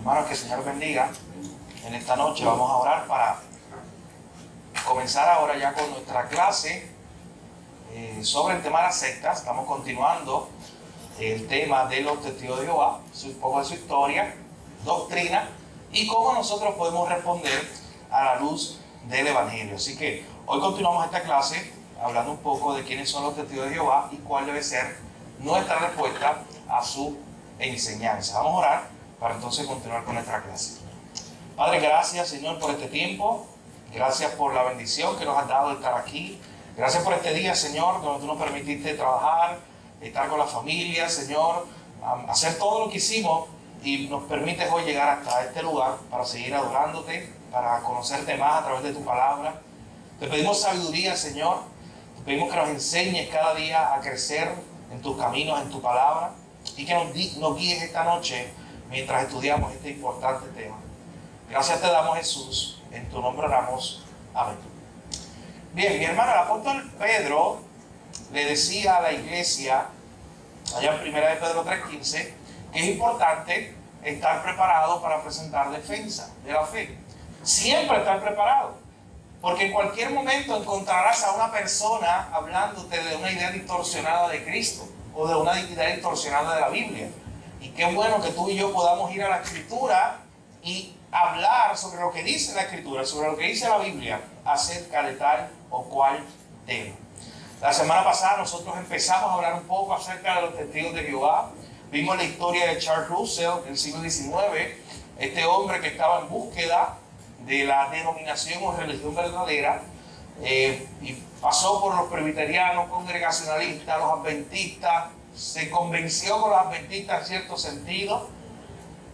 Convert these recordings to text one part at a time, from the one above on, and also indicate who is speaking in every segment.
Speaker 1: Hermanos, que el Señor bendiga. En esta noche vamos a orar para comenzar ahora ya con nuestra clase sobre el tema de las sectas. Estamos continuando el tema de los testigos de Jehová, un poco de su historia, doctrina y cómo nosotros podemos responder a la luz del Evangelio. Así que hoy continuamos esta clase hablando un poco de quiénes son los testigos de Jehová y cuál debe ser nuestra respuesta a su enseñanza. Vamos a orar para entonces continuar con nuestra clase. Padre, gracias, Señor, por este tiempo. Gracias por la bendición que nos has dado de estar aquí. Gracias por este día, Señor, donde tú nos permitiste trabajar, estar con la familia, Señor, hacer todo lo que hicimos y nos permites hoy llegar hasta este lugar para seguir adorándote, para conocerte más a través de tu palabra. Te pedimos sabiduría, Señor. Te pedimos que nos enseñes cada día a crecer en tus caminos, en tu palabra, y que nos guíes esta noche mientras estudiamos este importante tema. Gracias te damos, Jesús. En tu nombre oramos. Amén. Bien, mi hermano, el apóstol Pedro le decía a la iglesia, allá en 1 de Pedro 3:15, que es importante estar preparado para presentar defensa de la fe. Siempre estar preparado. Porque en cualquier momento encontrarás a una persona hablándote de una idea distorsionada de Cristo o de una idea distorsionada de la Biblia. Y qué bueno que tú y yo podamos ir a la Escritura y hablar sobre lo que dice la Escritura, sobre lo que dice la Biblia acerca de tal o cual tema. La semana pasada nosotros empezamos a hablar un poco acerca de los testigos de Jehová. Vimos la historia de Charles Russell del siglo XIX, este hombre que estaba en búsqueda de la denominación o religión verdadera, y pasó por los presbiterianos, congregacionalistas, los adventistas, se convenció con los adventistas en cierto sentido,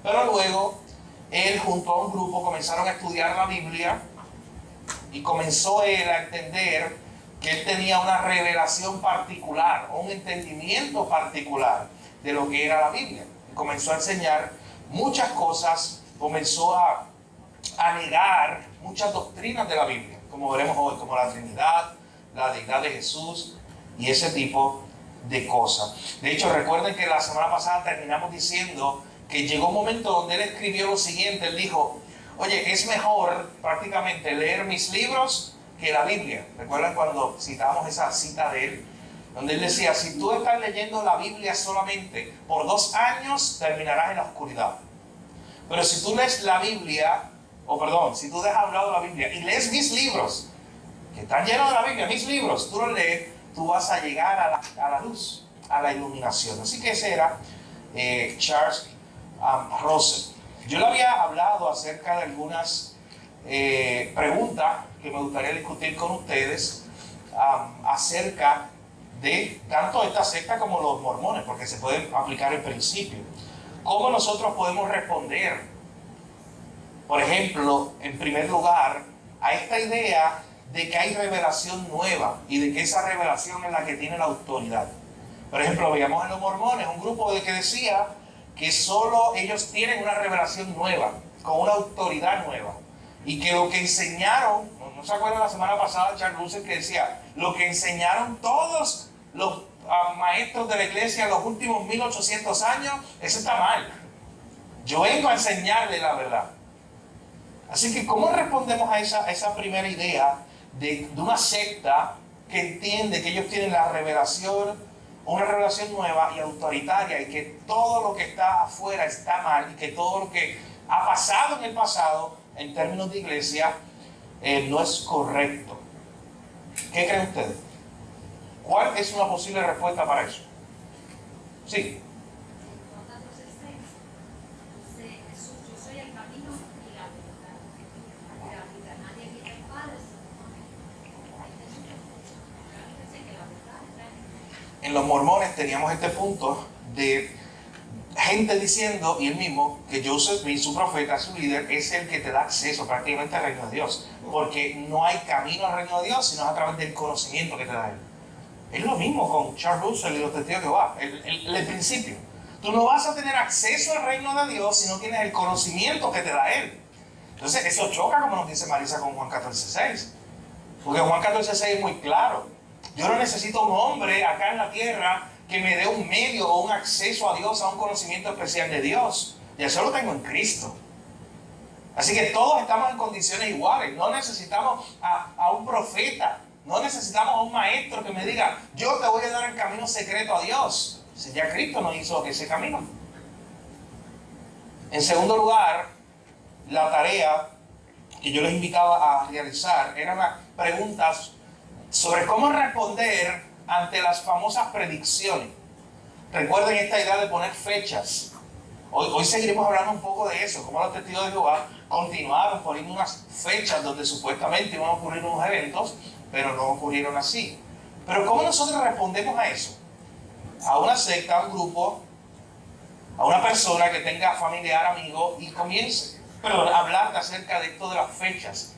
Speaker 1: pero luego él junto a un grupo comenzaron a estudiar la Biblia y comenzó él a entender que él tenía una revelación particular o un entendimiento particular de lo que era la Biblia. Y comenzó a enseñar muchas cosas, comenzó a negar muchas doctrinas de la Biblia, como veremos hoy, como la Trinidad, la deidad de Jesús y ese tipo de cosas. De hecho, recuerden que la semana pasada terminamos diciendo que llegó un momento donde él escribió lo siguiente. Él dijo, oye, es mejor prácticamente leer mis libros que la Biblia. ¿Recuerdan cuando citamos esa cita de él? Donde él decía, si tú estás leyendo la Biblia solamente por 2 años, terminarás en la oscuridad. Pero si tú lees la Biblia, si tú dejas a un lado la Biblia y lees mis libros, que están llenos de la Biblia, mis libros, tú los lees, tú vas a llegar a la luz, a la iluminación. Así que ese era Charles Russell. Yo le había hablado acerca de algunas preguntas que me gustaría discutir con ustedes acerca de tanto esta secta como los mormones, porque se pueden aplicar el principio. ¿Cómo nosotros podemos responder, por ejemplo, en primer lugar, a esta idea de que hay revelación nueva y de que esa revelación es la que tiene la autoridad? Por ejemplo, veíamos en los mormones un grupo que decía que solo ellos tienen una revelación nueva, con una autoridad nueva, y que lo que enseñaron, ¿no se acuerdan la semana pasada Charles Russell que decía, lo que enseñaron todos los maestros de la iglesia en los últimos 1800 años, eso está mal. Yo vengo a enseñarle la verdad. Así que, ¿cómo respondemos a esa primera idea de una secta que entiende que ellos tienen la revelación, una revelación nueva y autoritaria, y que todo lo que está afuera está mal, y que todo lo que ha pasado en el pasado, en términos de iglesia, no es correcto? ¿Qué creen ustedes? ¿Cuál es una posible respuesta para eso? Sí. En los mormones teníamos este punto de gente diciendo, y él mismo, que Joseph Smith, su profeta, su líder, es el que te da acceso prácticamente al reino de Dios. Porque no hay camino al reino de Dios, sino a través del conocimiento que te da él. Es lo mismo con Charles Russell y los testigos de Jehová, el principio. Tú no vas a tener acceso al reino de Dios si no tienes el conocimiento que te da él. Entonces eso choca, como nos dice Marisa, con Juan 14:6. Porque Juan 14:6 es muy claro. Yo no necesito un hombre acá en la tierra que me dé un medio o un acceso a Dios, a un conocimiento especial de Dios. Ya eso lo tengo en Cristo. Así que todos estamos en condiciones iguales. No necesitamos a un profeta. No necesitamos a un maestro que me diga, yo te voy a dar el camino secreto a Dios. Si ya Cristo nos hizo ese camino. En segundo lugar, la tarea que yo les invitaba a realizar eran las preguntas sobre cómo responder ante las famosas predicciones. Recuerden esta idea de poner fechas. Hoy seguiremos hablando un poco de eso, cómo los testigos de Jehová continuaron poniendo unas fechas donde supuestamente iban a ocurrir unos eventos, pero no ocurrieron así. Pero ¿cómo nosotros respondemos a eso? A una secta, a un grupo, a una persona que tenga familiar, amigo, y comience a hablar acerca de esto de las fechas.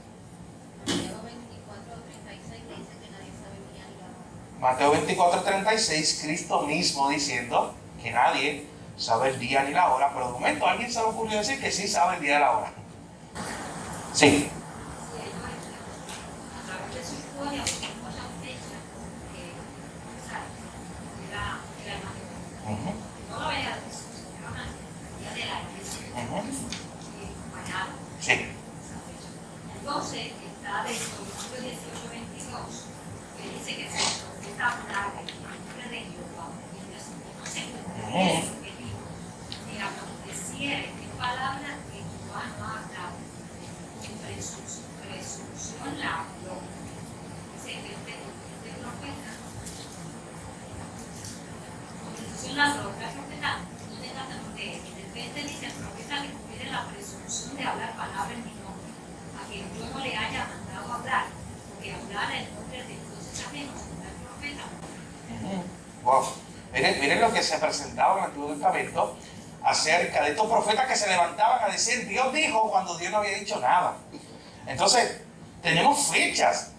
Speaker 1: Mateo 24:36, Cristo mismo diciendo que nadie sabe el día ni la hora, pero de momento a alguien se le ocurrió decir que sí sabe el día y la hora. Sí. Sí.
Speaker 2: Entonces está dentro del 18:22, que dice que se profeta hablar en nombre de Jehová. No sé qué dijo. Mira, aconteciera en palabra que Jehová no ha hablado. Presunción la habló. Dice que este profeta. Presunción la habló. La profeta no tenga temor de él. De repente dice el profeta que tiene la presunción de hablar palabras en mi nombre, a quien yo no le haya mandado hablar, porque hablar en nombre de Dios ajenos al profeta.
Speaker 1: Wow. Miren lo que se presentaba en el Antiguo Testamento acerca de estos profetas que se levantaban a decir Dios dijo cuando Dios no había dicho nada. Entonces, tenemos fechas.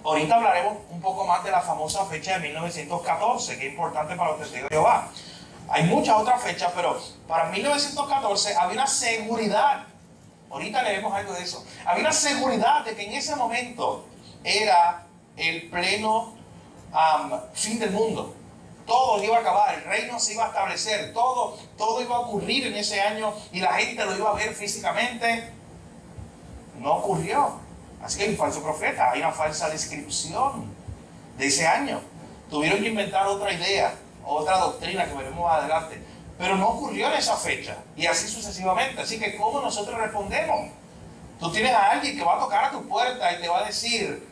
Speaker 1: Ahorita hablaremos un poco más de la famosa fecha de 1914, que es importante para los testigos de Jehová. Hay muchas otras fechas, pero para 1914 había una seguridad. Ahorita leemos algo de eso. Había una seguridad de que en ese momento era el pleno fin del mundo. Todo iba a acabar, el reino se iba a establecer, todo iba a ocurrir en ese año y la gente lo iba a ver físicamente. No ocurrió. Así que hay un falso profeta, hay una falsa descripción de ese año. Tuvieron que inventar otra idea, otra doctrina que veremos más adelante. Pero no ocurrió en esa fecha. Y así sucesivamente. Así que ¿cómo nosotros respondemos? Tú tienes a alguien que va a tocar a tu puerta y te va a decir,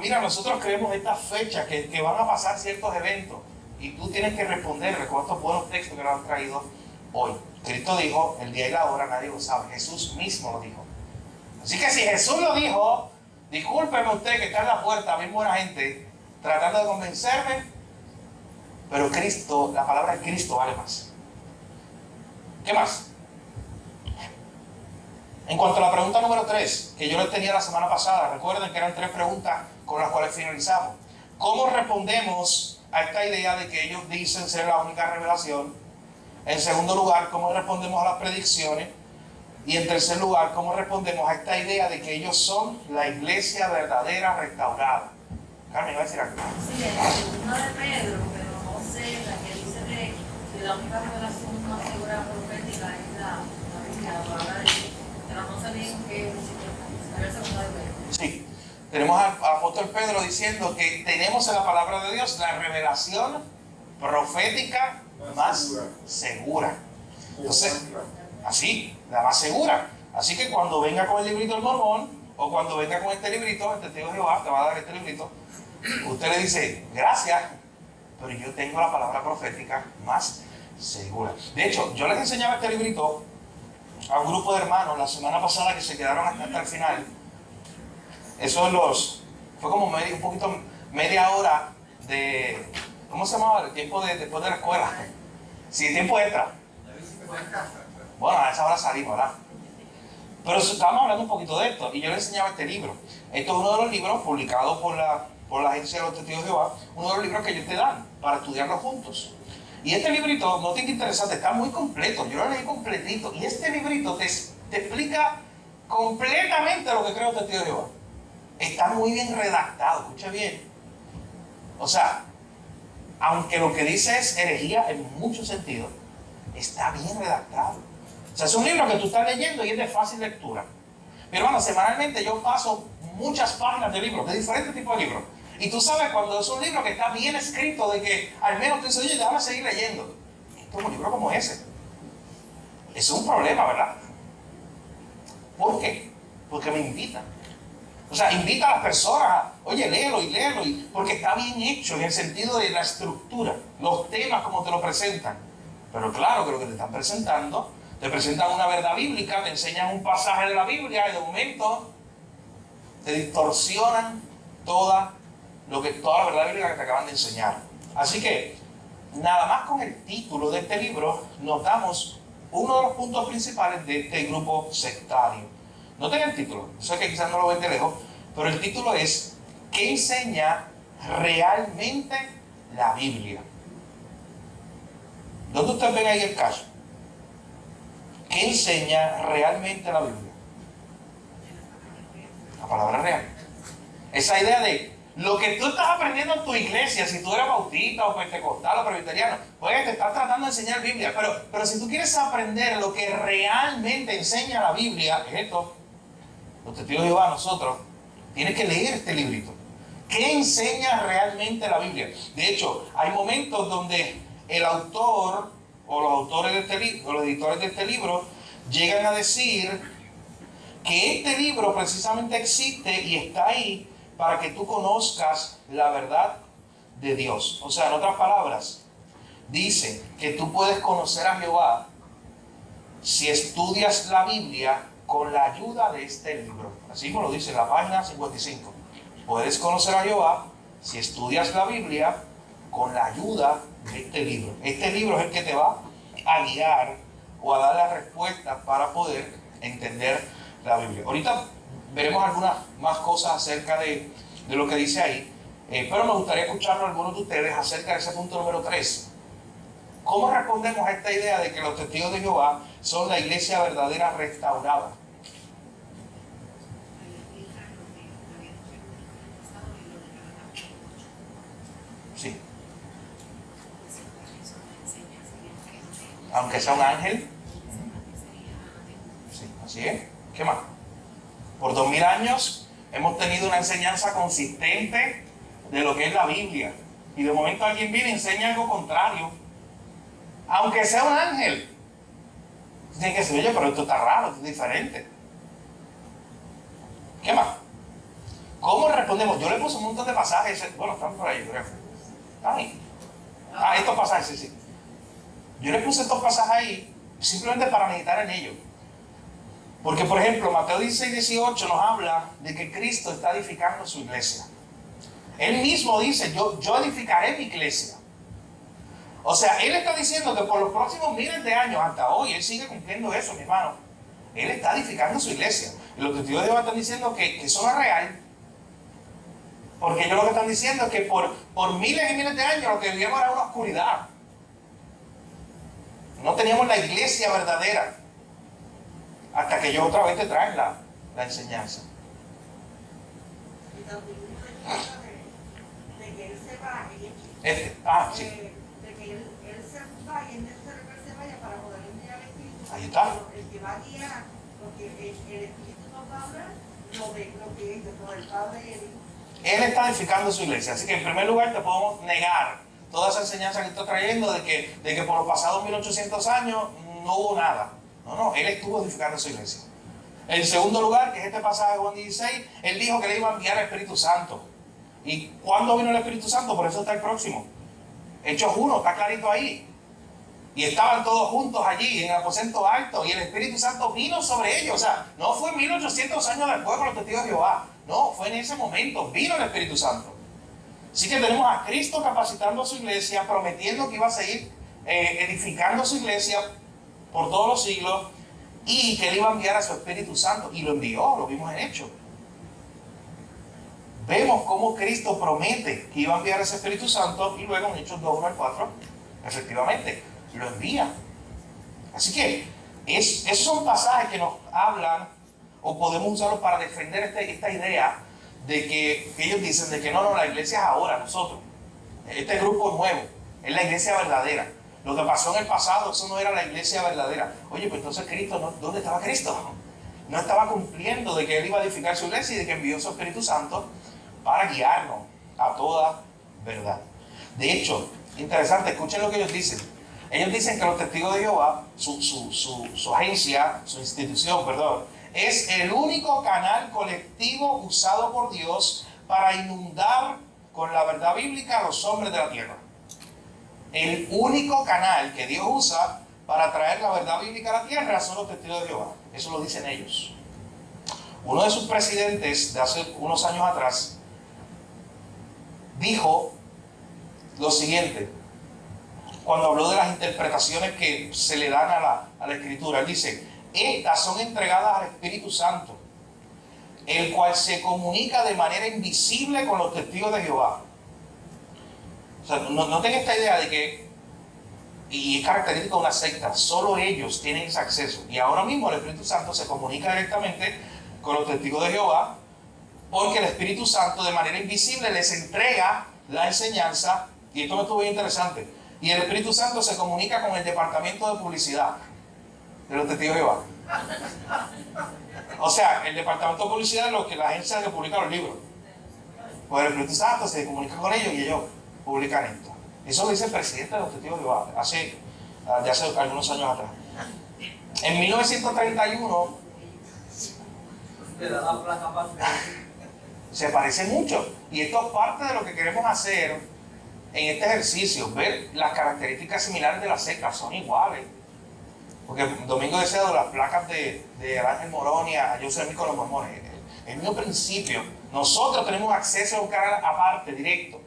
Speaker 1: mira, nosotros creemos estas fechas que van a pasar ciertos eventos. Y tú tienes que responderle con estos buenos textos que nos han traído hoy. Cristo dijo, el día y la hora nadie lo sabe. Jesús mismo lo dijo. Así que si Jesús lo dijo, discúlpeme usted que está en la puerta, bien buena gente, tratando de convencerme, pero Cristo, la palabra de Cristo vale más. ¿Qué más? En cuanto a la pregunta número 3, que yo les tenía la semana pasada, recuerden que eran 3 preguntas con las cuales finalizamos. ¿Cómo respondemos a esta idea de que ellos dicen ser la única revelación? En segundo lugar, ¿cómo respondemos a las predicciones? Y en tercer lugar, ¿cómo respondemos a esta idea de que ellos son la iglesia verdadera restaurada? Carmen, ¿va a decir algo?
Speaker 2: Sí, el segundo de Pedro, pero no sé, la que dice que la única revelación más segura profética es la Biblia, la palabra de Dios. Pero no sé bien qué es el segundo de Pedro.
Speaker 1: Sí, tenemos al apóstol Pedro diciendo que tenemos en la palabra de Dios la revelación profética más segura. Entonces, así, la más segura. Así que cuando venga con el librito del Mormón, o cuando venga con este librito, el testigo de Jehová te va a dar este librito, usted le dice, gracias, pero yo tengo la palabra profética más segura. De hecho, yo les enseñaba este librito a un grupo de hermanos la semana pasada que se quedaron hasta el final. Fue como media hora de, ¿cómo se llamaba? El tiempo después de la escuela. Sí, tiempo extra. Bueno, a esa hora salimos, ¿verdad? Pero estábamos hablando un poquito de esto y yo les enseñaba este libro. Esto es uno de los libros publicados por la agencia de los testigos de Jehová, uno de los libros que ellos te dan para estudiarlo juntos. Y este librito, no tiene que interesarte, está muy completo, yo lo leí completito. Y este librito te explica completamente lo que cree el testigo de Jehová. Está muy bien redactado, escucha bien. O sea, aunque lo que dice es herejía en muchos sentidos, está bien redactado. O sea, es un libro que tú estás leyendo y es de fácil lectura. Mi hermano, semanalmente yo paso muchas páginas de libros, de diferentes tipos de libros. Y tú sabes cuando es un libro que está bien escrito, de que al menos tú dices, oye, déjame seguir leyendo. Esto es un libro como ese. Es un problema, ¿verdad? ¿Por qué? Porque me invitan. O sea, invita a las personas, oye, léelo, porque está bien hecho en el sentido de la estructura, los temas como te lo presentan. Pero claro que lo que te están presentando, te presentan una verdad bíblica, te enseñan un pasaje de la Biblia y de momento te distorsionan toda la verdad bíblica que te acaban de enseñar. Así que, nada más con el título de este libro, notamos uno de los puntos principales de este grupo sectario. Noten el título, sé que quizás no lo ven de lejos, pero el título es ¿qué enseña realmente la Biblia? ¿Dónde ustedes ven ahí el caso? ¿Qué enseña realmente la Biblia? La palabra real. Esa idea de lo que tú estás aprendiendo en tu iglesia, si tú eres bautista o pentecostal o presbiteriano, pues te estás tratando de enseñar Biblia, pero si tú quieres aprender lo que realmente enseña la Biblia, es esto. Los testigos de Jehová, nosotros, tienes que leer este librito. ¿Qué enseña realmente la Biblia? De hecho, hay momentos donde el autor o los autores de este libro, o los editores de este libro, llegan a decir que este libro precisamente existe y está ahí para que tú conozcas la verdad de Dios. O sea, en otras palabras, dice que tú puedes conocer a Jehová si estudias la Biblia con la ayuda de este libro. Así como lo dice en la página 55. Puedes conocer a Jehová si estudias la Biblia con la ayuda de este libro. Este libro es el que te va a guiar o a dar las respuestas para poder entender la Biblia. Ahorita veremos algunas más cosas acerca de lo que dice ahí, pero me gustaría escuchar a algunos de ustedes acerca de ese punto número 3. ¿Cómo respondemos a esta idea de que los testigos de Jehová son la iglesia verdadera restaurada? Sí. Aunque sea un ángel. Sí, así es. ¿Qué más? Por 2000 años hemos tenido una enseñanza consistente de lo que es la Biblia. Y de momento alguien viene y enseña algo contrario. Aunque sea un ángel. Tiene que decir, oye, pero esto está raro, esto es diferente. ¿Qué más? ¿Cómo respondemos? Yo le puse un montón de pasajes. Bueno, están por ahí, creo. ¿Están ahí? Ah, estos pasajes, sí. Yo le puse estos pasajes ahí simplemente para meditar en ellos. Porque, por ejemplo, Mateo 16:18 nos habla de que Cristo está edificando su iglesia. Él mismo dice, yo edificaré mi iglesia. O sea, Él está diciendo que por los próximos miles de años, hasta hoy, Él sigue cumpliendo eso, mi hermano. Él está edificando su iglesia. Y los testigos de Jehová están diciendo que eso no es real. Porque ellos lo que están diciendo es que por miles y miles de años lo que vivíamos era una oscuridad. No teníamos la iglesia verdadera. Hasta que ellos otra vez te traen la enseñanza.
Speaker 3: Y también de que Él se va,
Speaker 1: Sí.
Speaker 3: de que él se va y es necesario que Él se vaya para poder enviar al Espíritu.
Speaker 1: Ahí está.
Speaker 3: El que va a guiar, porque el Espíritu nos va a hablar lo que es por el Padre y el Hijo.
Speaker 1: Él está edificando su iglesia. Así que en primer lugar te podemos negar toda esa enseñanza que está trayendo de que por los pasados 1800 años no hubo nada. No, Él estuvo edificando su iglesia. En segundo lugar, que es este pasaje de Juan 16, Él dijo que le iba a enviar el Espíritu Santo. ¿Y cuándo vino el Espíritu Santo? Por eso está el próximo. Hechos 1, está clarito ahí. Y estaban todos juntos allí en el aposento alto y el Espíritu Santo vino sobre ellos. O sea, no fue 1800 años después con los testigos de Jehová. No, fue en ese momento. Vino el Espíritu Santo. Así que tenemos a Cristo capacitando a su iglesia, prometiendo que iba a seguir edificando su iglesia por todos los siglos y que Él iba a enviar a su Espíritu Santo. Y lo envió, lo vimos en Hechos. Vemos cómo Cristo promete que iba a enviar ese Espíritu Santo y luego en Hechos 2, 1 al 4, efectivamente, lo envía. Así que esos son pasajes que nos hablan o podemos usarlos para defender esta idea de que ellos dicen de que no, la iglesia es ahora, nosotros. Este grupo nuevo es la iglesia verdadera. Lo que pasó en el pasado, eso no era la iglesia verdadera. Oye, pues entonces Cristo, ¿dónde estaba Cristo? No estaba cumpliendo de que Él iba a edificar su iglesia y de que envió su Espíritu Santo para guiarnos a toda verdad. De hecho, interesante, escuchen lo que ellos dicen. Ellos dicen que los testigos de Jehová, su agencia, su institución, perdón, es el único canal colectivo usado por Dios para inundar con la verdad bíblica a los hombres de la tierra. El único canal que Dios usa para traer la verdad bíblica a la tierra son los testigos de Jehová. Eso lo dicen ellos. Uno de sus presidentes de hace unos años atrás dijo lo siguiente, cuando habló de las interpretaciones que se le dan a la Escritura. Él dice, estas son entregadas al Espíritu Santo, el cual se comunica de manera invisible con los testigos de Jehová. O sea, no tenga esta idea de que, y es característico de una secta, solo ellos tienen ese acceso. Y ahora mismo el Espíritu Santo se comunica directamente con los testigos de Jehová, porque el Espíritu Santo de manera invisible les entrega la enseñanza, y esto me estuvo bien interesante, y el Espíritu Santo se comunica con el departamento de publicidad de los testigos de Jehová. O sea, el departamento de publicidad es la agencia que publica los libros. Pues el Espíritu Santo se comunica con ellos y ellos publican esto. Eso lo dice el presidente de los testigos de Jehová hace algunos años atrás. En 1931 se parece mucho, y esto es parte de lo que queremos hacer en este ejercicio, ver las características similares de las sectas, son iguales. Porque Domingo decía de las placas de Ángel Morón y a Joseph Smith con los mormones. El mismo principio. Nosotros tenemos acceso a un canal aparte, directo.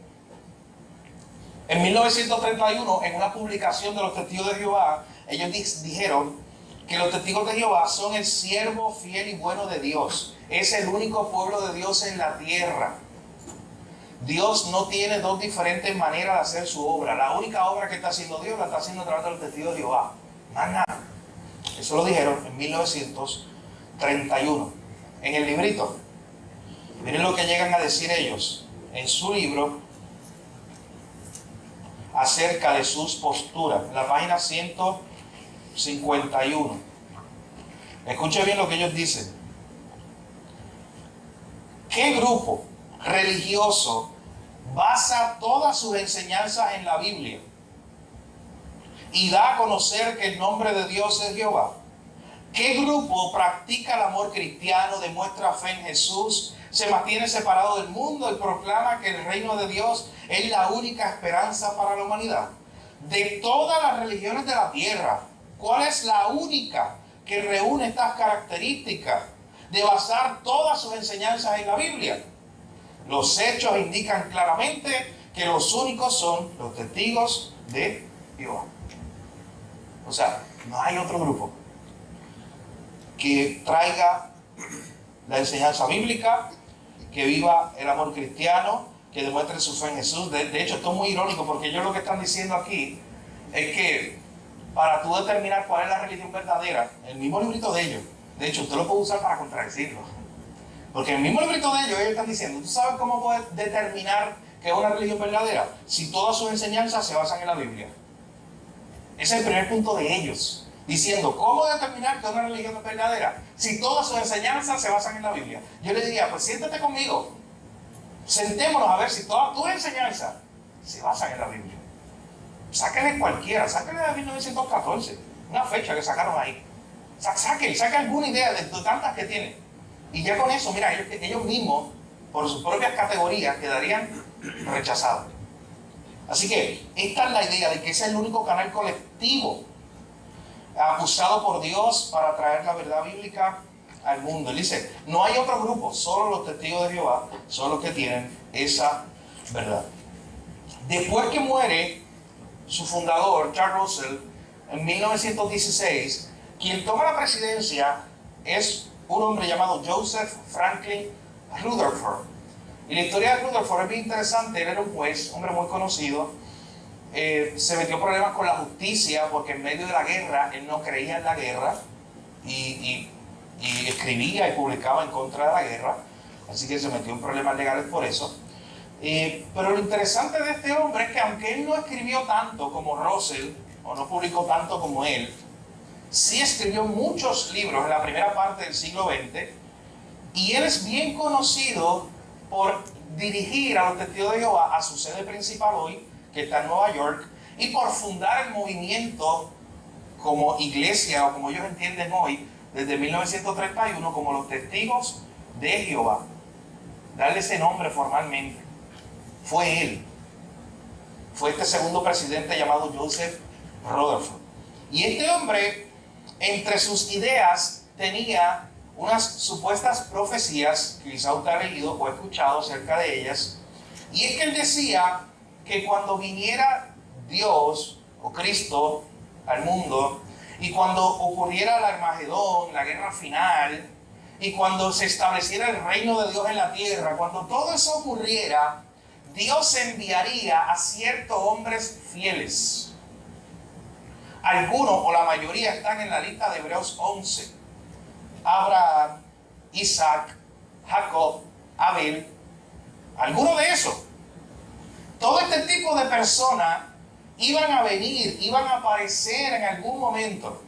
Speaker 1: En 1931, en una publicación de los testigos de Jehová, ellos dijeron que los testigos de Jehová son el siervo fiel y bueno de Dios. Es el único pueblo de Dios en la tierra. Dios no tiene dos diferentes maneras de hacer su obra. La única obra que está haciendo Dios la está haciendo a través de los testigos de Jehová. Más nada. Eso lo dijeron en 1931. En el librito, miren lo que llegan a decir ellos en su libro acerca de sus posturas. En la página 151. Escuchen bien lo que ellos dicen. ¿Qué grupo religioso basa todas sus enseñanzas en la Biblia y da a conocer que el nombre de Dios es Jehová? ¿Qué grupo practica el amor cristiano, demuestra fe en Jesús, se mantiene separado del mundo y proclama que el reino de Dios es la única esperanza para la humanidad? De todas las religiones de la tierra, ¿cuál es la única que reúne estas características de basar todas sus enseñanzas en la Biblia? Los hechos indican claramente que los únicos son los testigos de Jehová. O sea, no hay otro grupo que traiga la enseñanza bíblica, que viva el amor cristiano, que demuestre su fe en Jesús. De hecho, esto es muy irónico, porque ellos lo que están diciendo aquí es que para tú determinar cuál es la religión verdadera, el mismo librito de ellos, de hecho, usted lo puede usar para contradecirlo. Porque en el mismo librito de ellos están diciendo, ¿tú sabes cómo puedes determinar que es una religión verdadera? Si todas sus enseñanzas se basan en la Biblia. Ese es el primer punto de ellos. Diciendo, ¿cómo determinar que una religión es verdadera? Si todas sus enseñanzas se basan en la Biblia. Yo le diría, pues siéntate conmigo. Sentémonos a ver si todas tus enseñanzas se basan en la Biblia. Sáquenle cualquiera, sáquenle de 1914, una fecha que sacaron ahí. Saque alguna idea de tantas que tienen. Y ya con eso, mira, ellos mismos, por sus propias categorías, quedarían rechazados. Así que esta es la idea de que ese es el único canal colectivo usado por Dios para traer la verdad bíblica al mundo. Él dice, no hay otro grupo, solo los testigos de Jehová son los que tienen esa verdad. Después que muere su fundador, Charles Russell, en 1916, quien toma la presidencia es un hombre llamado Joseph Franklin Rutherford. Y la historia de Rutherford es bien interesante. Él era un juez, hombre muy conocido. Se metió en problemas con la justicia porque en medio de la guerra él no creía en la guerra y escribía y publicaba en contra de la guerra. Así que se metió en problemas legales por eso. Pero lo interesante de este hombre es que aunque él no escribió tanto como Russell o no publicó tanto como él, sí escribió muchos libros en la primera parte del siglo XX, y él es bien conocido por dirigir a los testigos de Jehová a su sede principal hoy, que está en Nueva York, y por fundar el movimiento como iglesia, o como ellos entienden hoy, desde 1931, como los testigos de Jehová. Darle ese nombre formalmente. Fue él. Fue este segundo presidente llamado Joseph Rutherford. Y este hombre, entre sus ideas, tenía unas supuestas profecías, que quizá usted ha leído o escuchado acerca de ellas, y es que él decía que cuando viniera Dios o Cristo al mundo, y cuando ocurriera el Armagedón, la guerra final, y cuando se estableciera el reino de Dios en la tierra, cuando todo eso ocurriera, Dios enviaría a ciertos hombres fieles. Algunos o la mayoría están en la lista de Hebreos 11. Abraham, Isaac, Jacob, Abel, alguno de esos. Todo este tipo de personas iban a venir, iban a aparecer en algún momento.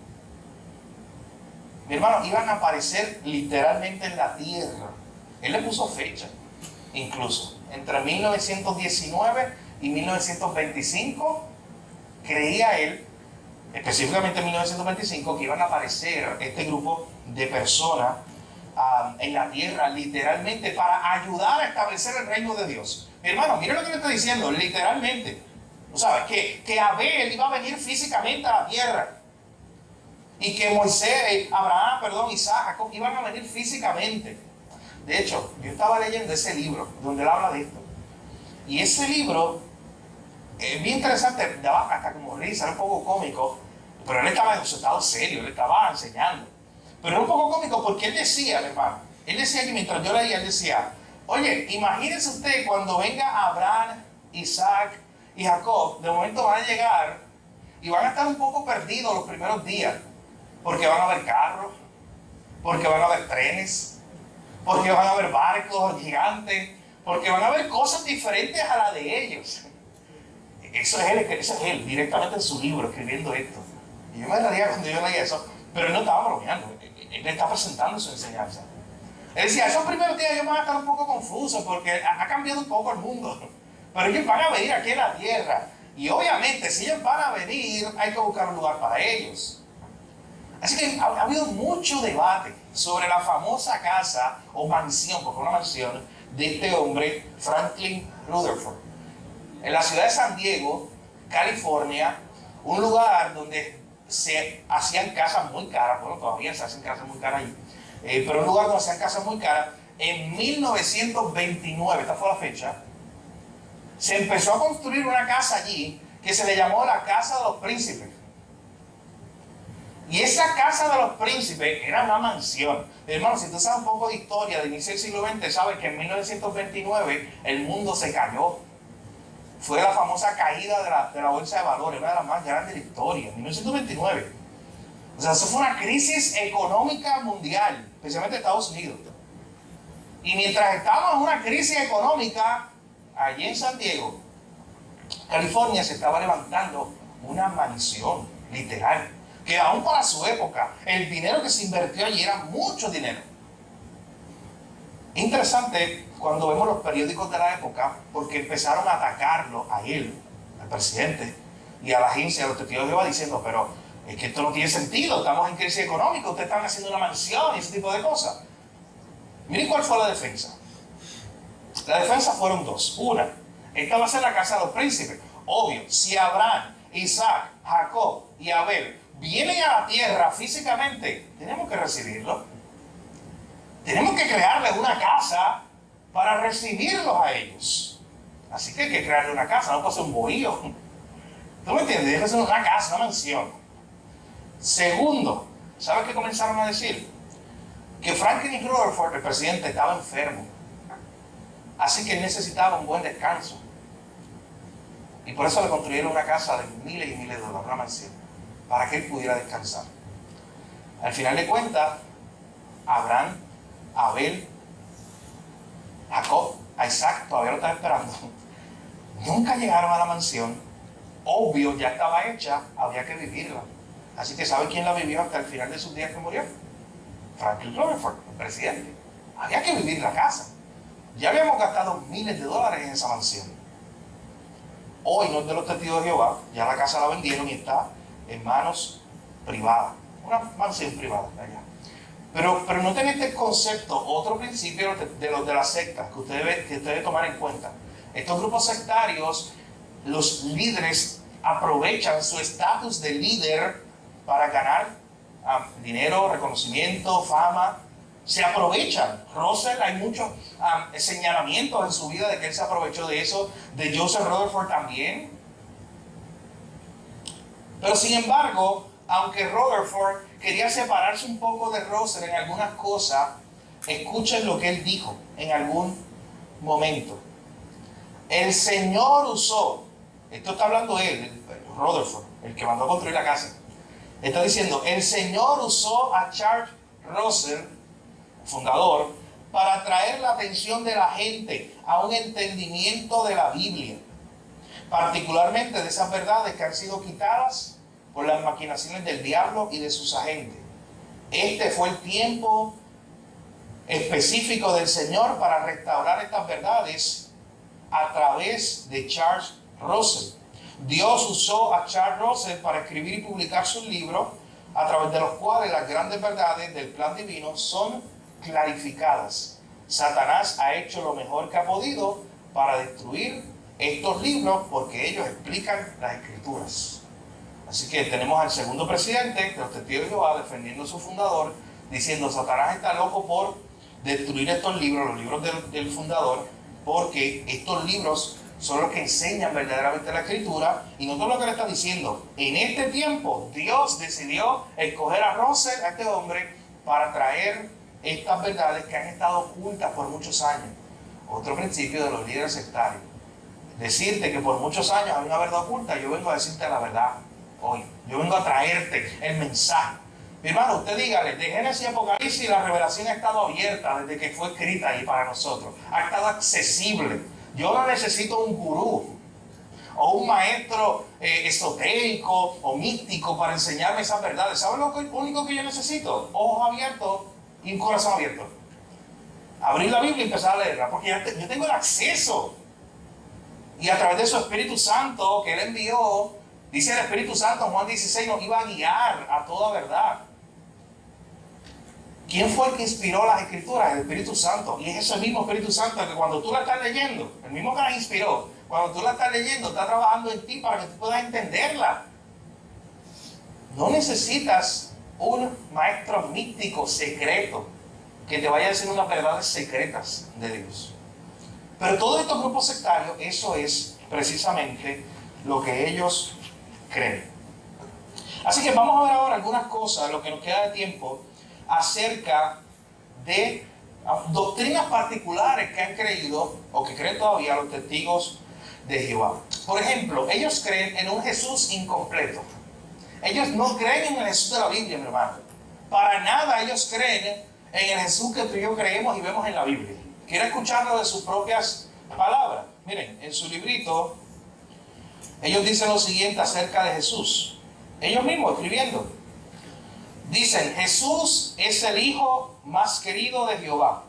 Speaker 1: Mi hermano, iban a aparecer literalmente en la tierra. Él le puso fecha, incluso. Entre 1919 y 1925, creía él, específicamente en 1925, que iban a aparecer este grupo de personas en la tierra, literalmente, para ayudar a establecer el reino de Dios. Mi hermano, mire lo que le estoy diciendo, literalmente. ¿No sabes? Que Abel iba a venir físicamente a la tierra. Y que Abraham, Isaac, Jacob, iban a venir físicamente. De hecho, yo estaba leyendo ese libro donde él habla de esto. Y ese libro es bien interesante, daba hasta como risa, era un poco cómico, pero él estaba en su estado serio, él estaba enseñando. Pero era un poco cómico porque él decía, hermano, él decía que mientras yo leía, él decía, oye, imagínense usted cuando venga Abraham, Isaac y Jacob, de momento van a llegar y van a estar un poco perdidos los primeros días, porque van a haber carros, porque van a haber trenes, porque van a haber barcos gigantes, porque van a haber cosas diferentes a las de ellos. Eso es él directamente en su libro escribiendo esto. Y yo me reía cuando yo leía eso, pero él no estaba bromeando, él está presentando su enseñanza. Él decía, esos primeros días ellos van a estar un poco confusos porque ha cambiado un poco el mundo, pero ellos van a venir aquí en la tierra, y obviamente si ellos van a venir hay que buscar un lugar para ellos. Así que ha habido mucho debate sobre la famosa casa o mansión, porque una mansión, de este hombre, Franklin Rutherford, en la ciudad de San Diego, California, un lugar donde se hacían casas muy caras. Bueno, todavía se hacen casas muy caras allí, pero un lugar donde se hacían casas muy caras. En 1929, esta fue la fecha, se empezó a construir una casa allí que se le llamó la Casa de los Príncipes. Y esa Casa de los Príncipes era una mansión. Hermano, si tú sabes un poco de historia de inicio del siglo XX, sabes que en 1929 el mundo se cayó. Fue la famosa caída de la bolsa de valores, una de las más grandes de la historia, en 1929. O sea, eso fue una crisis económica mundial, especialmente en Estados Unidos. Y mientras estábamos en una crisis económica, allí en San Diego, California, se estaba levantando una mansión, literal, que aún para su época, el dinero que se invirtió allí era mucho dinero. Interesante cuando vemos los periódicos de la época, porque empezaron a atacarlo a él, al presidente, y a la agencia de los testigos de Jehová, diciendo, pero es que esto no tiene sentido, estamos en crisis económica, ustedes están haciendo una mansión y ese tipo de cosas. Miren cuál fue la defensa. La defensa fueron dos. Una, esta va a ser la casa de los príncipes. Obvio, si Abraham, Isaac, Jacob y Abel vienen a la tierra físicamente, tenemos que recibirlos. Tenemos que crearles una casa para recibirlos a ellos. Así que hay que crearle una casa, no puede ser un bohío. ¿Tú me entiendes? Debe ser una casa, una mansión. Segundo, ¿sabes qué comenzaron a decir? Que Franklin Rutherford, el presidente, estaba enfermo. Así que él necesitaba un buen descanso. Y por eso le construyeron una casa de miles y miles de dólares, una mansión, para que él pudiera descansar. Al final de cuentas, Abraham, Abel, Jacob, Isaac todavía lo están esperando. Nunca llegaron a la mansión obvio, ya estaba hecha, había que vivirla. Así que ¿sabe quién la vivió hasta el final de sus días que murió? Franklin Rutherford, el presidente. Había que vivir la casa. Ya habíamos gastado miles de dólares en esa mansión. Hoy no es de los testigos de Jehová, ya la casa la vendieron y está en manos privadas. Una mansión privada allá. Pero noten este concepto, otro principio de los de las sectas que usted debe tomar en cuenta. Estos grupos sectarios, los líderes aprovechan su estatus de líder para ganar dinero, reconocimiento, fama. Se aprovechan. Russell, hay muchos señalamientos en su vida de que él se aprovechó de eso. De Joseph Rutherford también. Pero sin embargo, aunque Rutherford quería separarse un poco de Russell en algunas cosas, escuchen lo que él dijo en algún momento. El Señor usó, esto está hablando él, Rutherford, el que mandó a construir la casa. Está diciendo, el Señor usó a Charles Russell, fundador, para atraer la atención de la gente a un entendimiento de la Biblia, particularmente de esas verdades que han sido quitadas por las maquinaciones del diablo y de sus agentes. Este fue el tiempo específico del Señor para restaurar estas verdades a través de Charles Russell. Dios usó a Charles Russell para escribir y publicar sus libros, a través de los cuales las grandes verdades del plan divino son clarificadas. Satanás ha hecho lo mejor que ha podido para destruir estos libros porque ellos explican las Escrituras. Así que tenemos al segundo presidente de los testigos de Jehová defendiendo a su fundador, diciendo Satanás está loco por destruir estos libros, los libros del fundador, porque estos libros son los que enseñan verdaderamente la Escritura. Y no todo lo que le está diciendo, en este tiempo Dios decidió escoger a Russell, a este hombre, para traer estas verdades que han estado ocultas por muchos años. Otro principio de los líderes sectarios: decirte que por muchos años hay una verdad oculta. Yo vengo a decirte la verdad hoy. Yo vengo a traerte el mensaje. Mi hermano, usted dígale, de Génesis y Apocalipsis la revelación ha estado abierta desde que fue escrita ahí para nosotros. Ha estado accesible. Yo no necesito un gurú o un maestro esotérico o místico para enseñarme esas verdades. ¿Saben lo único que yo necesito? Ojos abiertos y un corazón abierto. Abrir la Biblia y empezar a leerla, porque yo tengo el acceso. Y a través de su Espíritu Santo que Él envió, dice el Espíritu Santo en Juan 16, nos iba a guiar a toda verdad. ¿Quién fue el que inspiró las Escrituras? El Espíritu Santo. Y es ese mismo Espíritu Santo que cuando tú la estás leyendo, el mismo que las inspiró, cuando tú la estás leyendo, está trabajando en ti para que tú puedas entenderla. No necesitas un maestro místico secreto que te vaya a decir unas verdades secretas de Dios. Pero todos estos grupos sectarios, eso es precisamente lo que ellos creen. Así que vamos a ver ahora algunas cosas, lo que nos queda de tiempo, acerca de doctrinas particulares que han creído o que creen todavía los testigos de Jehová. Por ejemplo, ellos creen en un Jesús incompleto. Ellos no creen en el Jesús de la Biblia, mi hermano. Para nada ellos creen en el Jesús que tú y yo creemos y vemos en la Biblia. Quiero escucharlo de sus propias palabras. Miren, en su librito ellos dicen lo siguiente acerca de Jesús. Ellos mismos escribiendo. Dicen, Jesús es el Hijo más querido de Jehová.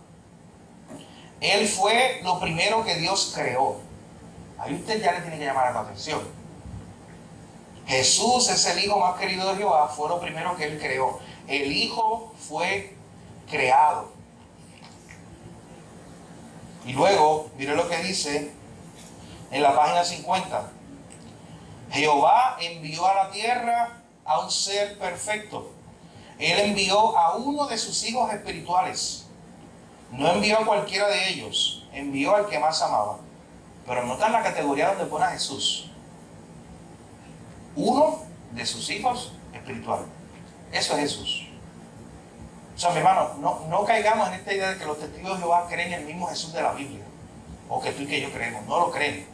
Speaker 1: Él fue lo primero que Dios creó. Ahí usted ya le tiene que llamar la atención. Jesús es el Hijo más querido de Jehová, fue lo primero que Él creó. El Hijo fue creado. Y luego, mire lo que dice en la página 50. Jehová envió a la tierra a un ser perfecto. Él envió a uno de sus hijos espirituales. No envió a cualquiera de ellos, envió al que más amaba. Pero nota en la categoría donde pone a Jesús. Uno de sus hijos espirituales. Eso es Jesús. O sea, mi hermano, no caigamos en esta idea de que los testigos de Jehová creen en el mismo Jesús de la Biblia. O que tú y que yo creemos. No lo creen.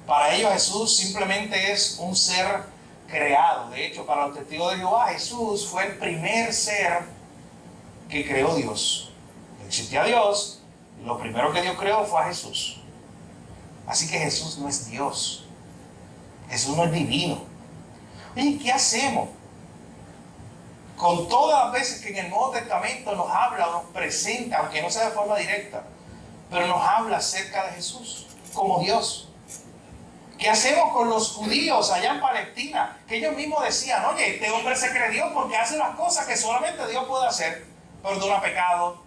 Speaker 1: Para ellos Jesús simplemente es un ser creado. De hecho, para los testigos de Jehová, Jesús fue el primer ser que creó Dios. Existía Dios, y lo primero que Dios creó fue a Jesús. Así que Jesús no es Dios. Jesús no es divino. Oye, ¿qué hacemos con todas las veces que en el Nuevo Testamento nos habla o nos presenta, aunque no sea de forma directa, pero nos habla acerca de Jesús como Dios? ¿Qué hacemos con los judíos allá en Palestina? Que ellos mismos decían, oye, este hombre se cree Dios porque hace las cosas que solamente Dios puede hacer. Perdona pecados,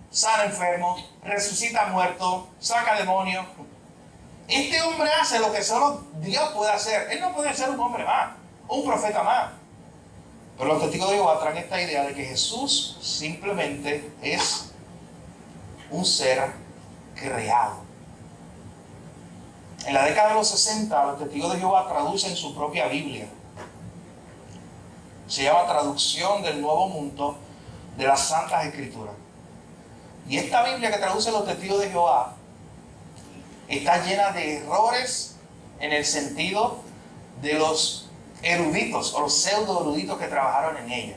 Speaker 1: sana enfermos, resucita muertos, saca demonios. Este hombre hace lo que solo Dios puede hacer. Él no puede ser un hombre más, un profeta más. Pero los testigos de Jehová traen esta idea de que Jesús simplemente es un ser creado. En la década de los 60, los testigos de Jehová traducen su propia Biblia. Se llama Traducción del Nuevo Mundo de las Santas Escrituras. Y esta Biblia que traducen los testigos de Jehová está llena de errores en el sentido de los eruditos o los pseudo eruditos que trabajaron en ella.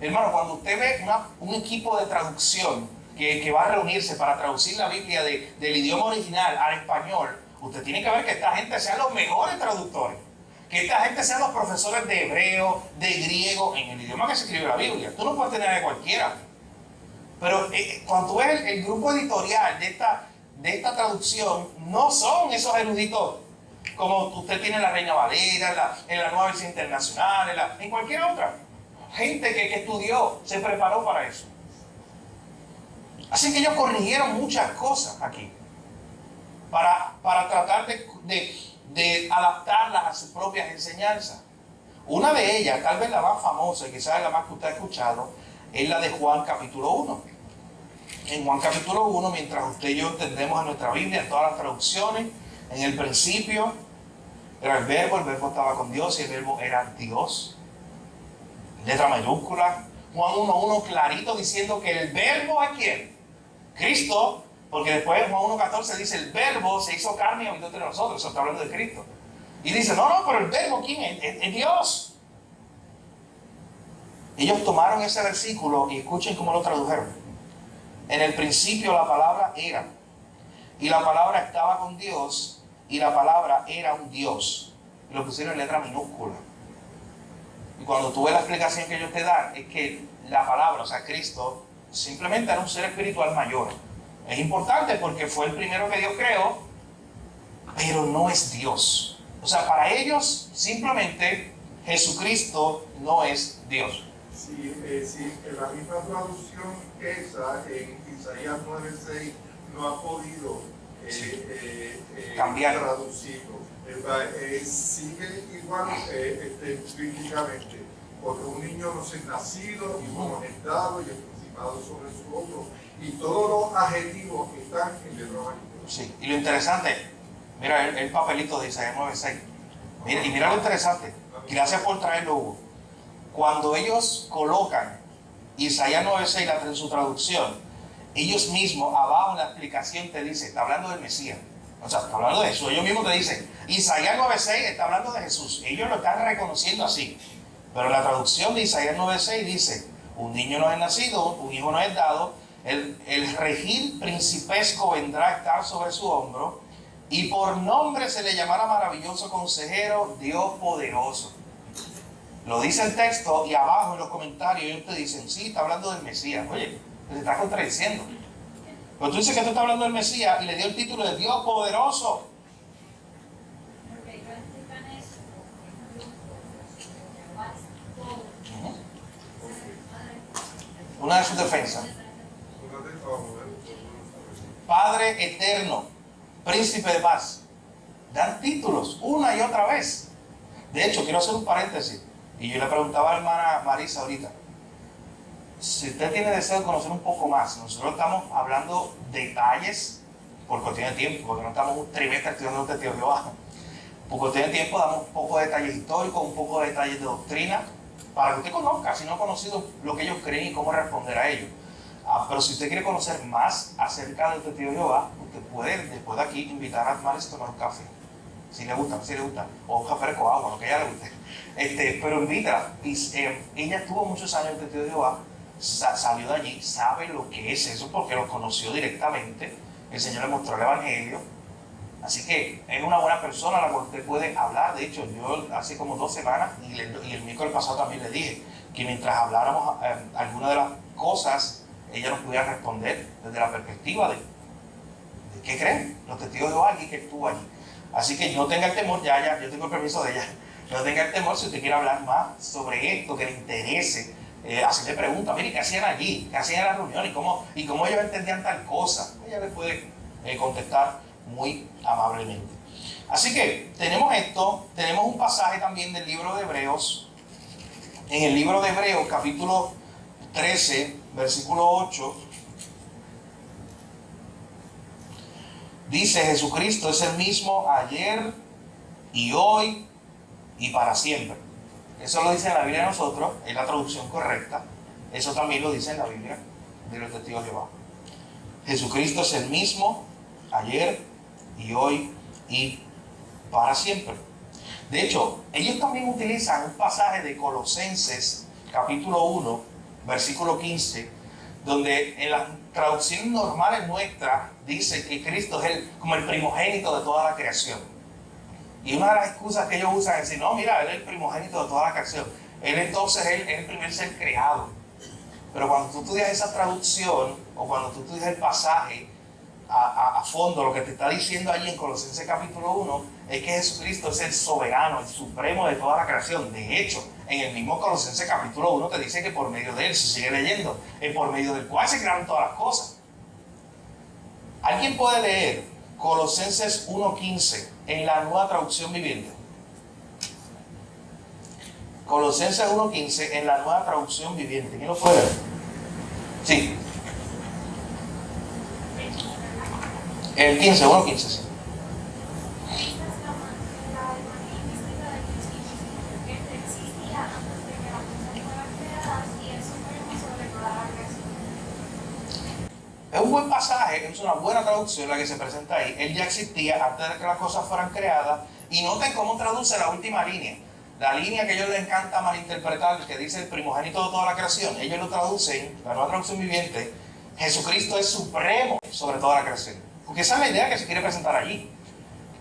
Speaker 1: Hermano, cuando usted ve un equipo de traducción que va a reunirse para traducir la Biblia del idioma original al español, usted tiene que ver que esta gente sean los mejores traductores, que esta gente sean los profesores de hebreo, de griego, en el idioma que se escribe la Biblia. Tú no puedes tener a cualquiera. Pero cuando tú ves el grupo editorial de esta traducción, no son esos eruditos como usted tiene en la Reina Valera, en la Nueva Versión Internacional, en cualquier otra. Gente que estudió, se preparó para eso. Así que ellos corrigieron muchas cosas aquí para tratar de adaptarlas a sus propias enseñanzas. Una de ellas, tal vez la más famosa y quizás la más que usted ha escuchado, es la de Juan capítulo 1. En Juan capítulo 1, mientras usted y yo entendemos en nuestra Biblia, en todas las traducciones, en el principio era el verbo estaba con Dios y el verbo era Dios. Letra mayúscula. Juan 1.1 clarito diciendo que el verbo es ¿quién? Cristo, porque después Juan 1.14 dice el verbo se hizo carne y habitó entre nosotros. Eso está hablando de Cristo. Y dice, no, pero el verbo ¿quién es? Es Dios. Ellos tomaron ese versículo y escuchen cómo lo tradujeron. En el principio la palabra era, y la palabra estaba con Dios, y la palabra era un Dios. Y lo pusieron en letra minúscula. Y cuando tú ves la explicación que ellos te dan, es que la palabra, o sea, Cristo, simplemente era un ser espiritual mayor. Es importante porque fue el primero que Dios creó, pero no es Dios. O sea, para ellos, simplemente, Jesucristo no es Dios.
Speaker 4: Sí, en la misma traducción esa, en Isaías 9:6, no ha podido
Speaker 1: cambiar,
Speaker 4: traducirlo. Sigue igual bíblicamente, porque un niño nos es nacido, hijo nos es dado y es principado sobre su hombro, y todos los adjetivos están en letra mayúscula.
Speaker 1: Sí, y lo interesante, mira el papelito de Isaías 9:6. Mira lo interesante. Gracias por traerlo, Hugo. Cuando ellos colocan Isaías 9:6 en su traducción, ellos mismos abajo en la explicación te dicen, está hablando del Mesías. O sea, está hablando de Jesús. Ellos mismos te dicen, Isaías 9:6 está hablando de Jesús. Ellos lo están reconociendo así. Pero la traducción de Isaías 9:6 dice, un niño nos es nacido, un hijo nos es dado, el regir principesco vendrá a estar sobre su hombro, y por nombre se le llamará maravilloso consejero, Dios poderoso. Lo dice el texto y abajo en los comentarios ellos te dicen, sí, está hablando del Mesías. Oye, te está contradiciendo. Pero tú dices que tú estás hablando del Mesías y le dio el título de Dios poderoso. Una de sus defensas. Padre eterno, príncipe de paz. Dan títulos una y otra vez. De hecho, quiero hacer un paréntesis. Y yo le preguntaba a la hermana Marisa ahorita, si usted tiene deseo de conocer un poco más, nosotros estamos hablando detalles por cuestión de tiempo, porque no estamos un trimestre estudiando un testigo de Jehová. Por cuestión de tiempo damos un poco de detalles históricos, un poco de detalles de doctrina, para que usted conozca, si no ha conocido lo que ellos creen y cómo responder a ellos. Pero si usted quiere conocer más acerca del testigo de Jehová, usted puede después de aquí invitar a Marisa a tomar un café. Si le gusta, o un café con agua, lo que a ella le guste. Pero invita, ella estuvo muchos años en el testigo de Jehová, salió de allí, sabe lo que es eso porque lo conoció directamente. El Señor le mostró el Evangelio Así que es una buena persona a la cual usted puede hablar. De hecho, yo hace como 2 semanas y el miércoles pasado también le dije que mientras habláramos algunas de las cosas, ella nos pudiera responder desde la perspectiva de qué creen los testigos de Jehová y que estuvo allí. Así que no tenga el temor, ya, yo tengo el permiso de ella. No tenga el temor si usted quiere hablar más sobre esto, que le interese, hacerle preguntas. Mire, ¿qué hacían allí? ¿Qué hacían en la reunión? ¿Y cómo ellos entendían tal cosa? Ella le puede contestar muy amablemente. Así que tenemos esto, tenemos un pasaje también del libro de Hebreos. En el libro de Hebreos, capítulo 13, versículo 8, dice: Jesucristo es el mismo ayer y hoy y para siempre. Eso lo dice en la Biblia de nosotros, es la traducción correcta. Eso también lo dice en la Biblia de los testigos de Jehová. Jesucristo es el mismo ayer y hoy y para siempre. De hecho, ellos también utilizan un pasaje de Colosenses, capítulo 1, versículo 15, donde en las traducciones normales nuestras dice que Cristo es como el primogénito de toda la creación. Y una de las excusas que ellos usan es decir: no, mira, Él es el primogénito de toda la creación. Él entonces es el primer ser creado. Pero cuando tú estudias esa traducción, o cuando tú estudias el pasaje a fondo, lo que te está diciendo allí en Colosenses capítulo 1 es que Jesucristo es el soberano, el supremo de toda la creación. De hecho, en el mismo Colosenses capítulo 1 te dice que por medio de Él, se sigue leyendo, es por medio del cual se crearon todas las cosas. ¿Alguien puede leer Colosenses 1:15 en la Nueva Traducción Viviente? Colosenses 1:15 en la Nueva Traducción Viviente. ¿Quién lo puede leer? Sí. El 15, 1:15, sí. Es un buen pasaje, es una buena traducción la que se presenta ahí. Él ya existía antes de que las cosas fueran creadas. Y noten cómo traduce la última línea. La línea que a ellos les encanta malinterpretar, que dice el primogénito de toda la creación. Ellos lo traducen, la Nueva Traducción Viviente: Jesucristo es supremo sobre toda la creación. Porque esa es la idea que se quiere presentar allí.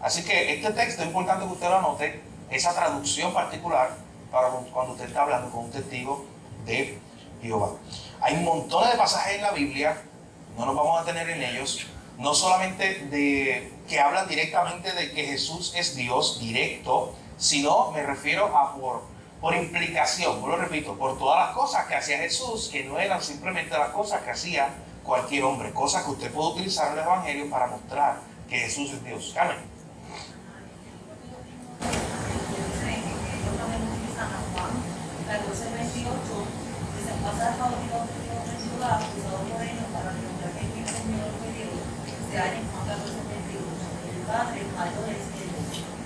Speaker 1: Así que este texto es importante que usted lo anote, esa traducción particular, para cuando usted está hablando con un testigo de Jehová. Hay montones de pasajes en la Biblia, no nos vamos a detener en ellos, no solamente que hablan directamente de que Jesús es Dios directo, sino me refiero a por implicación, lo repito, por todas las cosas que hacía Jesús, que no eran simplemente las cosas que hacía cualquier hombre, cosas que usted puede utilizar en el Evangelio para mostrar que Jesús es Dios. Carmen.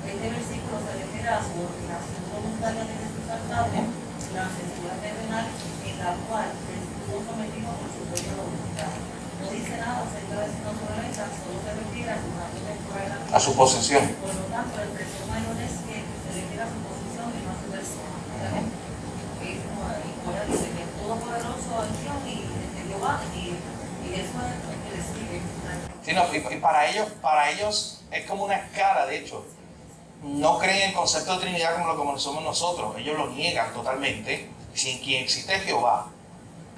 Speaker 5: Este versículo se refiere a su ordinación voluntaria de Jesús al Padre, la necesidad terrenal en la cual estuvo sometido por su propia voluntad. No dice nada acerca de su naturaleza, solo se refiere a su naturaleza,
Speaker 1: A su posesión.
Speaker 5: Por lo tanto, la expresión mayor es que se refiere a su posición y no a su persona. Y ahora dice que es todopoderoso es Dios y Jehová, y eso es lo que le sigue.
Speaker 1: Sí, no, y para ellos es como una escala. De hecho, no creen en el concepto de Trinidad como lo conocemos nosotros. Ellos lo niegan totalmente. Sin quien existe Jehová,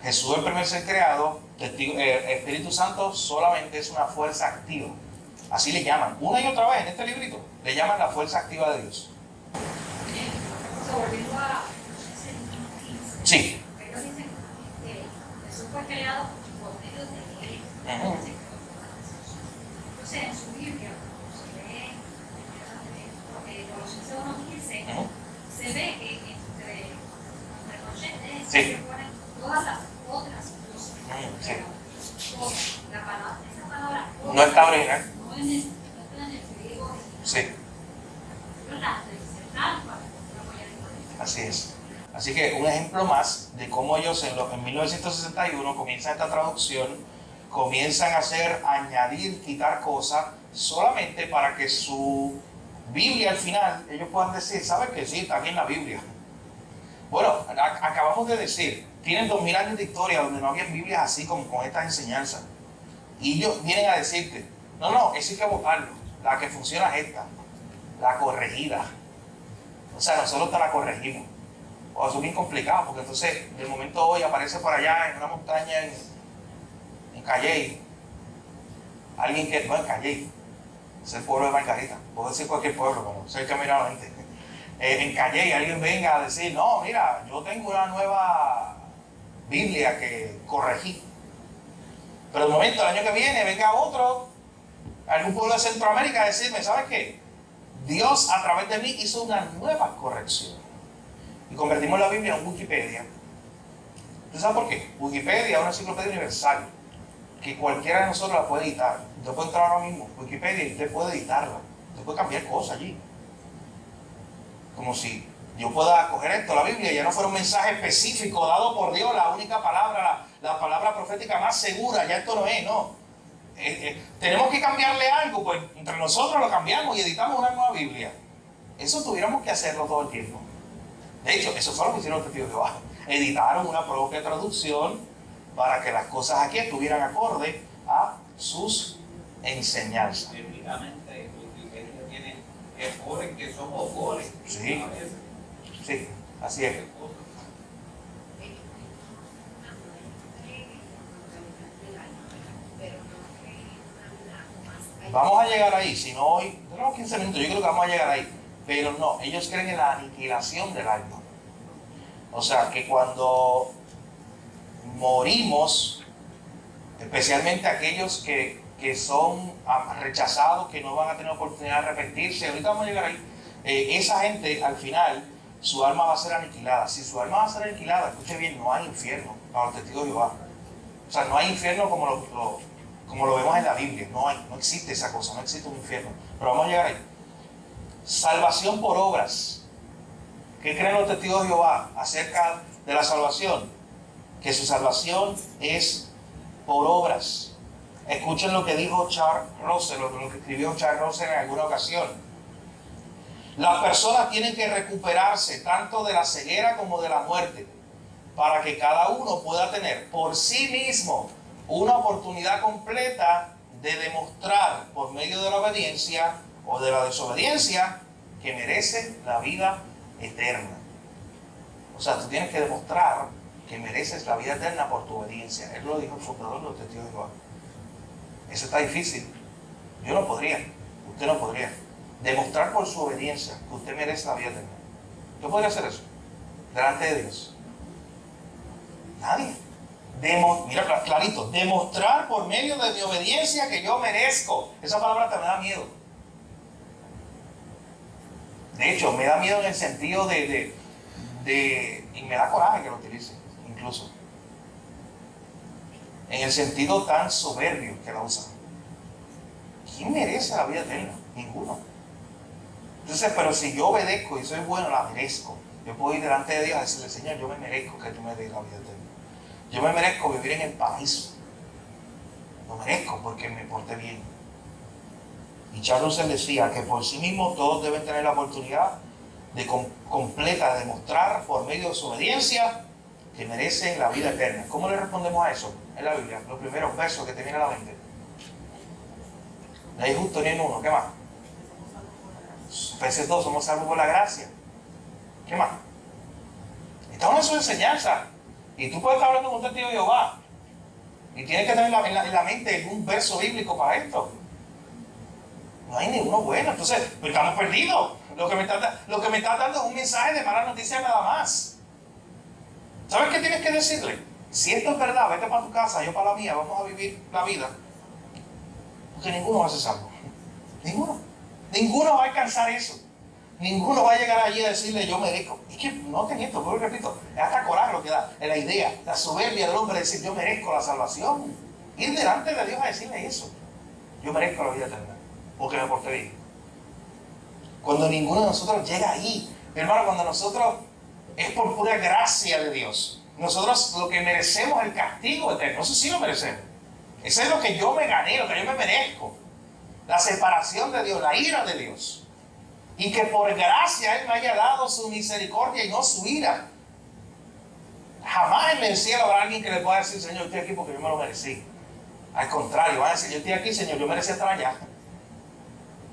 Speaker 1: Jesús es el primer ser creado, Espíritu Santo solamente es una fuerza activa. Así le llaman. Una y otra vez en este librito le llaman la fuerza activa de Dios. Sí.
Speaker 2: Ellos dicen que Jesús fue creado por medio de Él. Entonces, en su Biblia, se ve, Colosenses 1:15, se ve que entre Colosenses se ponen todas las otras cosas.
Speaker 1: Sí.
Speaker 2: Esa palabra
Speaker 1: No está original.
Speaker 2: no está en el griego.
Speaker 1: Sí.
Speaker 2: Pero la reservaron para que no vayan a.
Speaker 1: Así es. Así que un ejemplo más de cómo ellos en 1961 comienzan esta traducción, comienzan a añadir, quitar cosas, solamente para que su Biblia al final, ellos puedan decir: ¿sabes qué? Sí, está aquí en la Biblia. Bueno, acabamos de decir, tienen 2000 años de historia donde no había Biblias así como con estas enseñanzas. Y ellos vienen a decirte: no, eso hay que votarlo. la que funciona es esta, la corregida. O sea, nosotros te la corregimos. O eso es bien complicado, porque entonces de momento hoy aparece por allá en una montaña en Calley, alguien que, no en Calley, es el pueblo de Margarita, puedo decir cualquier pueblo, pero sé el camino a la mente. En Calley alguien venga a decir, no, mira, yo tengo una nueva Biblia que corregí. Pero de momento, el año que viene, venga otro, algún pueblo de Centroamérica a decirme, ¿sabes qué? Dios a través de mí hizo una nueva corrección. Y convertimos la Biblia en Wikipedia. ¿Usted sabe por qué? Wikipedia es una enciclopedia universal que cualquiera de nosotros la puede editar. Usted puede entrar ahora mismo a Wikipedia y usted puede editarla. Usted puede cambiar cosas allí. Como si yo pueda coger esto, la Biblia, ya no fuera un mensaje específico dado por Dios, la única palabra, la palabra profética más segura, ya esto no es, no. Tenemos que cambiarle algo, pues entre nosotros lo cambiamos y editamos una nueva Biblia. Eso tuviéramos que hacerlo todo el tiempo. De hecho, eso fue lo que hicieron los testigos de Jehová. Editaron una propia traducción para que las cosas aquí estuvieran acorde a sus enseñanzas.
Speaker 6: Técnicamente, Wikipedia tiene errores que son goles.
Speaker 1: Sí, sí, así es. Vamos a llegar ahí, si no hoy, tenemos 15 minutos, yo creo que vamos a llegar ahí. Pero no, ellos creen en la aniquilación del alma. O sea, que cuando morimos, especialmente aquellos que son rechazados, que no van a tener oportunidad de arrepentirse, ahorita vamos a llegar ahí, esa gente al final, su alma va a ser aniquilada. Si su alma va a ser aniquilada, escuche bien, no hay infierno para los testigos de Jehová. O sea, no hay infierno como lo vemos en la Biblia, no existe esa cosa, no existe un infierno. Pero vamos a llegar ahí. Salvación por obras. ¿Qué creen los testigos de Jehová acerca de la salvación? Que su salvación es por obras. Escuchen lo que dijo Charles Russell, lo que escribió Charles Russell en alguna ocasión. Las personas tienen que recuperarse tanto de la ceguera como de la muerte, para que cada uno pueda tener por sí mismo una oportunidad completa de demostrar por medio de la obediencia o de la desobediencia que merece la vida eterna. O sea, tú tienes que demostrar que mereces la vida eterna por tu obediencia. Él lo dijo el fundador de los testigos de Jehová. Eso está difícil. Yo no podría, usted no podría demostrar por su obediencia que usted merece la vida eterna. ¿Yo podría hacer eso delante de Dios? Nadie. Mira, clarito, demostrar por medio de mi obediencia que yo merezco. Esa palabra te me da miedo. De hecho, me da miedo en el sentido y me da coraje que lo utilice, incluso. En el sentido tan soberbio que la usan. ¿Quién merece la vida eterna? Ninguno. Entonces, pero si yo obedezco y soy bueno, la merezco. Yo puedo ir delante de Dios a decirle, Señor, yo me merezco que tú me des la vida eterna. Yo me merezco vivir en el paraíso. Lo merezco porque me porté bien. Y Charles Russell decía que por sí mismo todos deben tener la oportunidad de completa, de demostrar por medio de su obediencia que merecen la vida eterna. ¿Cómo le respondemos a eso? En la Biblia, los primeros versos que te vienen a la mente. No hay justo ni en uno. ¿Qué más? Efesios 2, somos salvos por la gracia. ¿Qué más? Estamos en su enseñanza. Y tú puedes estar hablando con un testigo de Jehová y tienes que tener en la mente un verso bíblico para esto. No hay ninguno bueno. Entonces, pues estamos perdidos. Lo que me estás dando es un mensaje de mala noticia nada más. ¿Sabes qué tienes que decirle? Si esto es verdad, vete para tu casa, yo para la mía, vamos a vivir la vida. Porque ninguno va a ser salvo. Ninguno. Ninguno va a alcanzar eso. Ninguno va a llegar allí a decirle yo merezco. Es que no te miento, pero repito, es hasta coraje lo que da, es la idea, la soberbia del hombre de decir yo merezco la salvación. Ir delante de Dios a decirle eso. Yo merezco la vida eterna, porque me porté bien. Cuando ninguno de nosotros llega ahí, hermano, cuando nosotros es por pura gracia de Dios. Nosotros lo que merecemos es el castigo eterno, eso sí lo merecemos. Eso es lo que yo me gané, lo que yo me merezco. La separación de Dios, la ira de Dios. Y que por gracia Él me haya dado su misericordia y no su ira. Jamás en el cielo habrá alguien que le pueda decir, Señor, yo estoy aquí porque yo me lo merecí. Al contrario, van a decir, yo estoy aquí, Señor, yo merecía estar allá.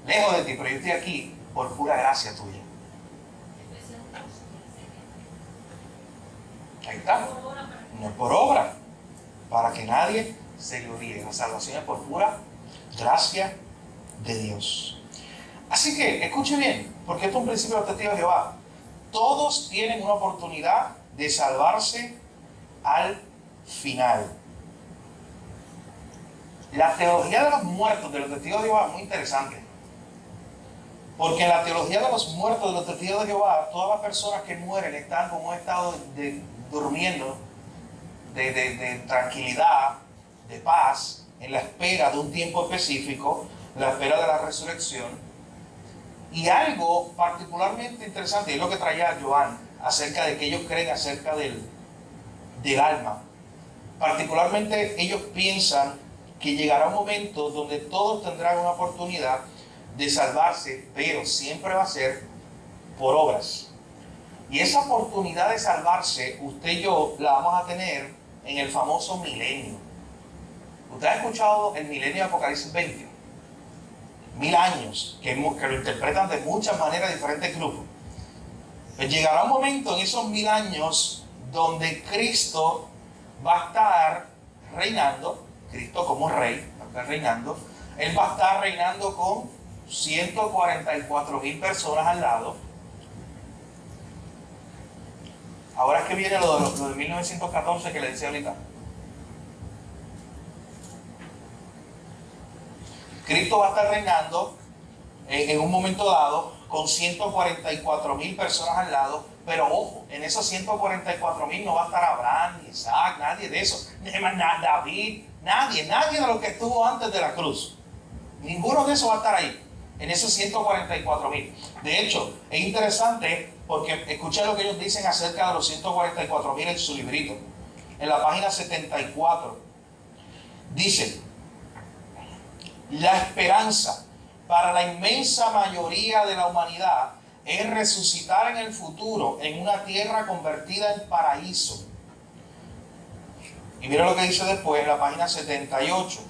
Speaker 1: lejos de ti, pero yo estoy aquí por pura gracia tuya. Ahí está. No es por obra, para que nadie se gloríe. La salvación es por pura gracia de Dios. Así que, escuche bien, porque esto es un principio de los testigos de Jehová. Todos tienen una oportunidad de salvarse al final. La teología de los muertos de los testigos de Jehová es muy interesante. Porque en la teología de los muertos de los testigos de Jehová, todas las personas que mueren están como un estado durmiendo, de tranquilidad, de paz, en la espera de un tiempo específico, en la espera de la resurrección. Y algo particularmente interesante, y es lo que traía Joan, acerca de que ellos creen acerca del alma. Particularmente ellos piensan que llegará un momento donde todos tendrán una oportunidad de salvarse, pero siempre va a ser por obras. Y esa oportunidad de salvarse, usted y yo la vamos a tener en el famoso milenio. Usted ha escuchado el milenio de Apocalipsis 20. 1000 años, que lo interpretan de muchas maneras diferentes grupos. Pues llegará un momento en esos 1000 años donde Cristo va a estar reinando, Cristo como rey, va a estar reinando. Él va a estar reinando con 144,000 personas al lado. Ahora es que viene lo de 1914 que le decía ahorita. Cristo va a estar reinando en un momento dado con 144,000 personas al lado, pero ojo, en esos 144,000 no va a estar Abraham, ni Isaac, nadie de eso, David, nadie de los que estuvo antes de la cruz. Ninguno de esos va a estar ahí, en esos 144,000. De hecho, es interesante porque escuchen lo que ellos dicen acerca de los 144,000 en su librito. En la página 74 dice: la esperanza para la inmensa mayoría de la humanidad es resucitar en el futuro en una tierra convertida en paraíso. Y mira lo que dice después en la página 78.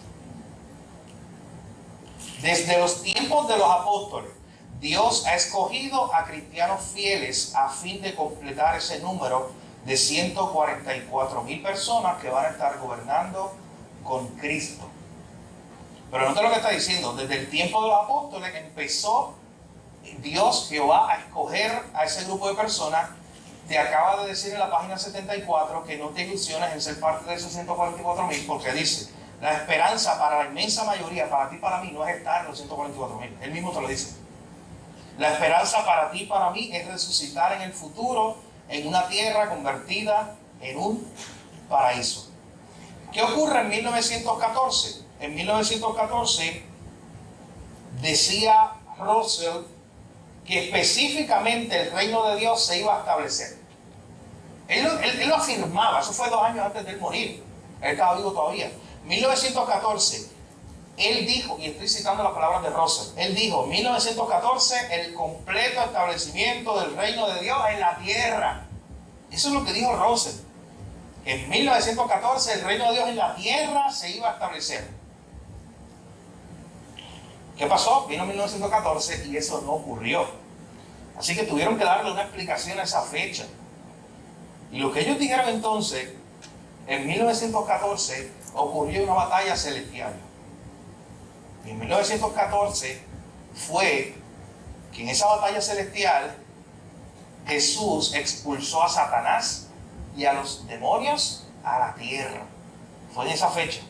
Speaker 1: Desde los tiempos de los apóstoles, Dios ha escogido a cristianos fieles a fin de completar ese número de 144,000 personas que van a estar gobernando con Cristo. Pero note lo que está diciendo, desde el tiempo de los apóstoles empezó Dios, Jehová, a escoger a ese grupo de personas. Te acaba de decir en la página 74 que no te ilusiones en ser parte de esos 144,000, porque dice, la esperanza para la inmensa mayoría, para ti y para mí, no es estar en los 144,000. Él mismo te lo dice. La esperanza para ti y para mí es resucitar en el futuro en una tierra convertida en un paraíso. ¿Qué ocurre en 1914? En 1914 decía Russell que específicamente el reino de Dios se iba a establecer. Él lo afirmaba, eso fue 2 años antes de él morir. Él estaba vivo todavía. 1914, él dijo, y estoy citando las palabras de Russell, él dijo, 1914, el completo establecimiento del reino de Dios en la tierra. Eso es lo que dijo Russell. En 1914 el reino de Dios en la tierra se iba a establecer. ¿Qué pasó? Vino 1914 y eso no ocurrió. Así que tuvieron que darle una explicación a esa fecha. Y lo que ellos dijeron entonces, en 1914 ocurrió una batalla celestial. Y en 1914 fue que en esa batalla celestial Jesús expulsó a Satanás y a los demonios a la tierra. Fue en esa fecha,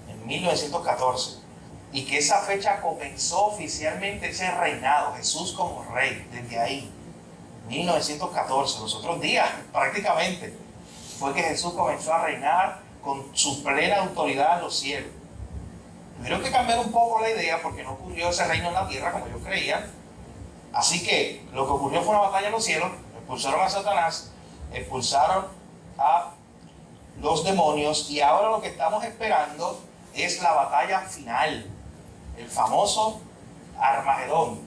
Speaker 1: en 1914. Y que esa fecha comenzó oficialmente ese reinado, Jesús como rey, desde ahí, 1914, los otros días prácticamente, fue que Jesús comenzó a reinar con su plena autoridad en los cielos. Tuvieron que cambiar un poco la idea porque no ocurrió ese reino en la tierra como ellos creían. Así que lo que ocurrió fue una batalla en los cielos, expulsaron a Satanás, expulsaron a los demonios y ahora lo que estamos esperando es la batalla final, el famoso Armagedón.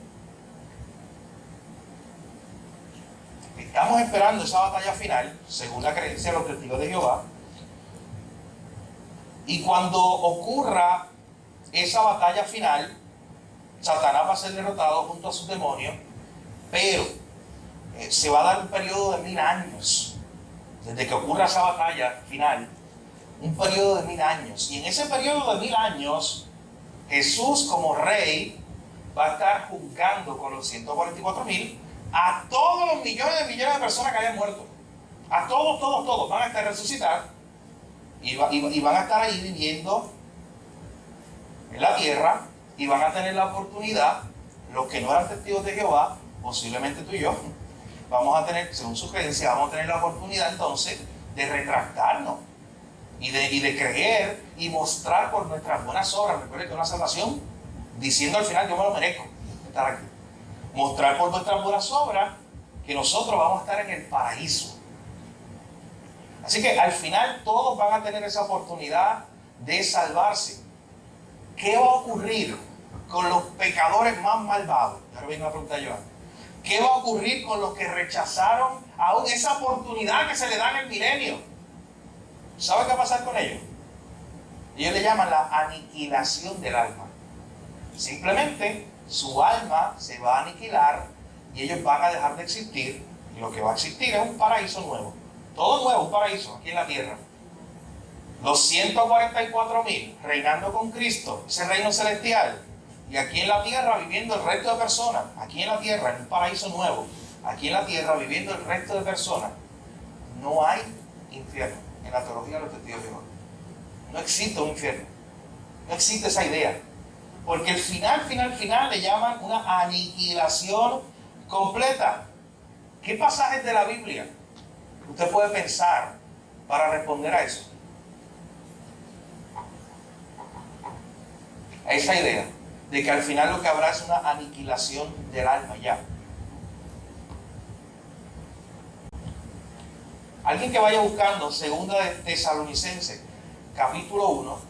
Speaker 1: Estamos esperando esa batalla final, según la creencia de los testigos de Jehová. Y cuando ocurra esa batalla final, Satanás va a ser derrotado junto a sus demonios, pero se va a dar un periodo de 1000 años, desde que ocurra esa batalla final, un periodo de 1000 años. Y en ese periodo de 1000 años, Jesús como rey va a estar juzgando con los 144,000 a todos los millones de personas que hayan muerto. A todos van a estar resucitados y van a estar ahí viviendo en la tierra y van a tener la oportunidad, los que no eran testigos de Jehová, posiblemente tú y yo, vamos a tener, según su creencia, vamos a tener la oportunidad entonces de retractarnos y de creer y mostrar por nuestras buenas obras. Recuerden que una salvación, diciendo al final, yo me lo merezco estar aquí. Mostrar por nuestras buenas obras que nosotros vamos a estar en el paraíso. Así que al final todos van a tener esa oportunidad de salvarse. ¿Qué va a ocurrir con los pecadores más malvados? Ahora viene una pregunta yo. ¿Qué va a ocurrir con los que rechazaron aún esa oportunidad que se le da en el milenio? ¿Sabe qué va a pasar con ellos? Ellos le llaman la aniquilación del alma. Simplemente su alma se va a aniquilar y ellos van a dejar de existir. Y lo que va a existir es un paraíso nuevo. Todo nuevo, un paraíso aquí en la tierra. Los 144,000 reinando con Cristo, ese reino celestial. Y aquí en la tierra viviendo el resto de personas. Aquí en la tierra, en un paraíso nuevo. Aquí en la tierra viviendo el resto de personas. No hay infierno en la teología de los testigos de Jehová. No existe un infierno. No existe esa idea. Porque el final le llaman una aniquilación completa. ¿Qué pasajes de la Biblia usted puede pensar para responder a eso? A esa idea de que al final lo que habrá es una aniquilación del alma ya. Alguien que vaya buscando Segunda de Tesalonicenses, capítulo 1.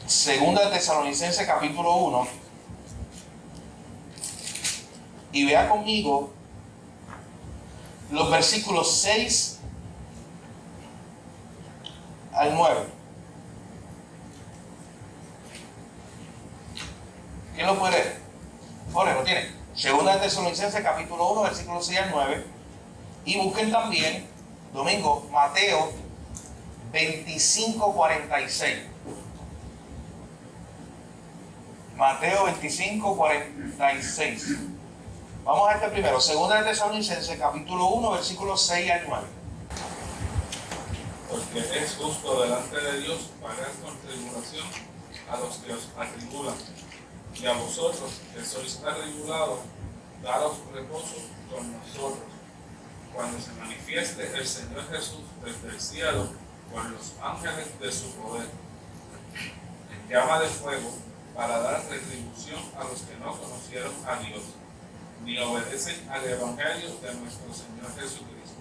Speaker 1: Segunda de Tesalonicenses, capítulo 1. Y vea conmigo los versículos 6 al 9. ¿Quién lo puede leer? Jorge, ¿lo tiene? Segunda de Tesalonicenses, capítulo 1, versículos 6 al 9. Y busquen también, domingo, Mateo 25:46. Mateo 25:46. Vamos a este primero. Segunda de Tesalonicenses, capítulo 1, versículos 6 al 9.
Speaker 7: Porque es justo delante de Dios pagar con tribulación a los que os atribulan, y a vosotros que sois atribulados, daros reposo con nosotros, cuando se manifieste el Señor Jesús desde el cielo con los ángeles de su poder, en llama de fuego, para dar retribución a los que no conocieron a Dios, ni obedecen al Evangelio de nuestro Señor Jesucristo,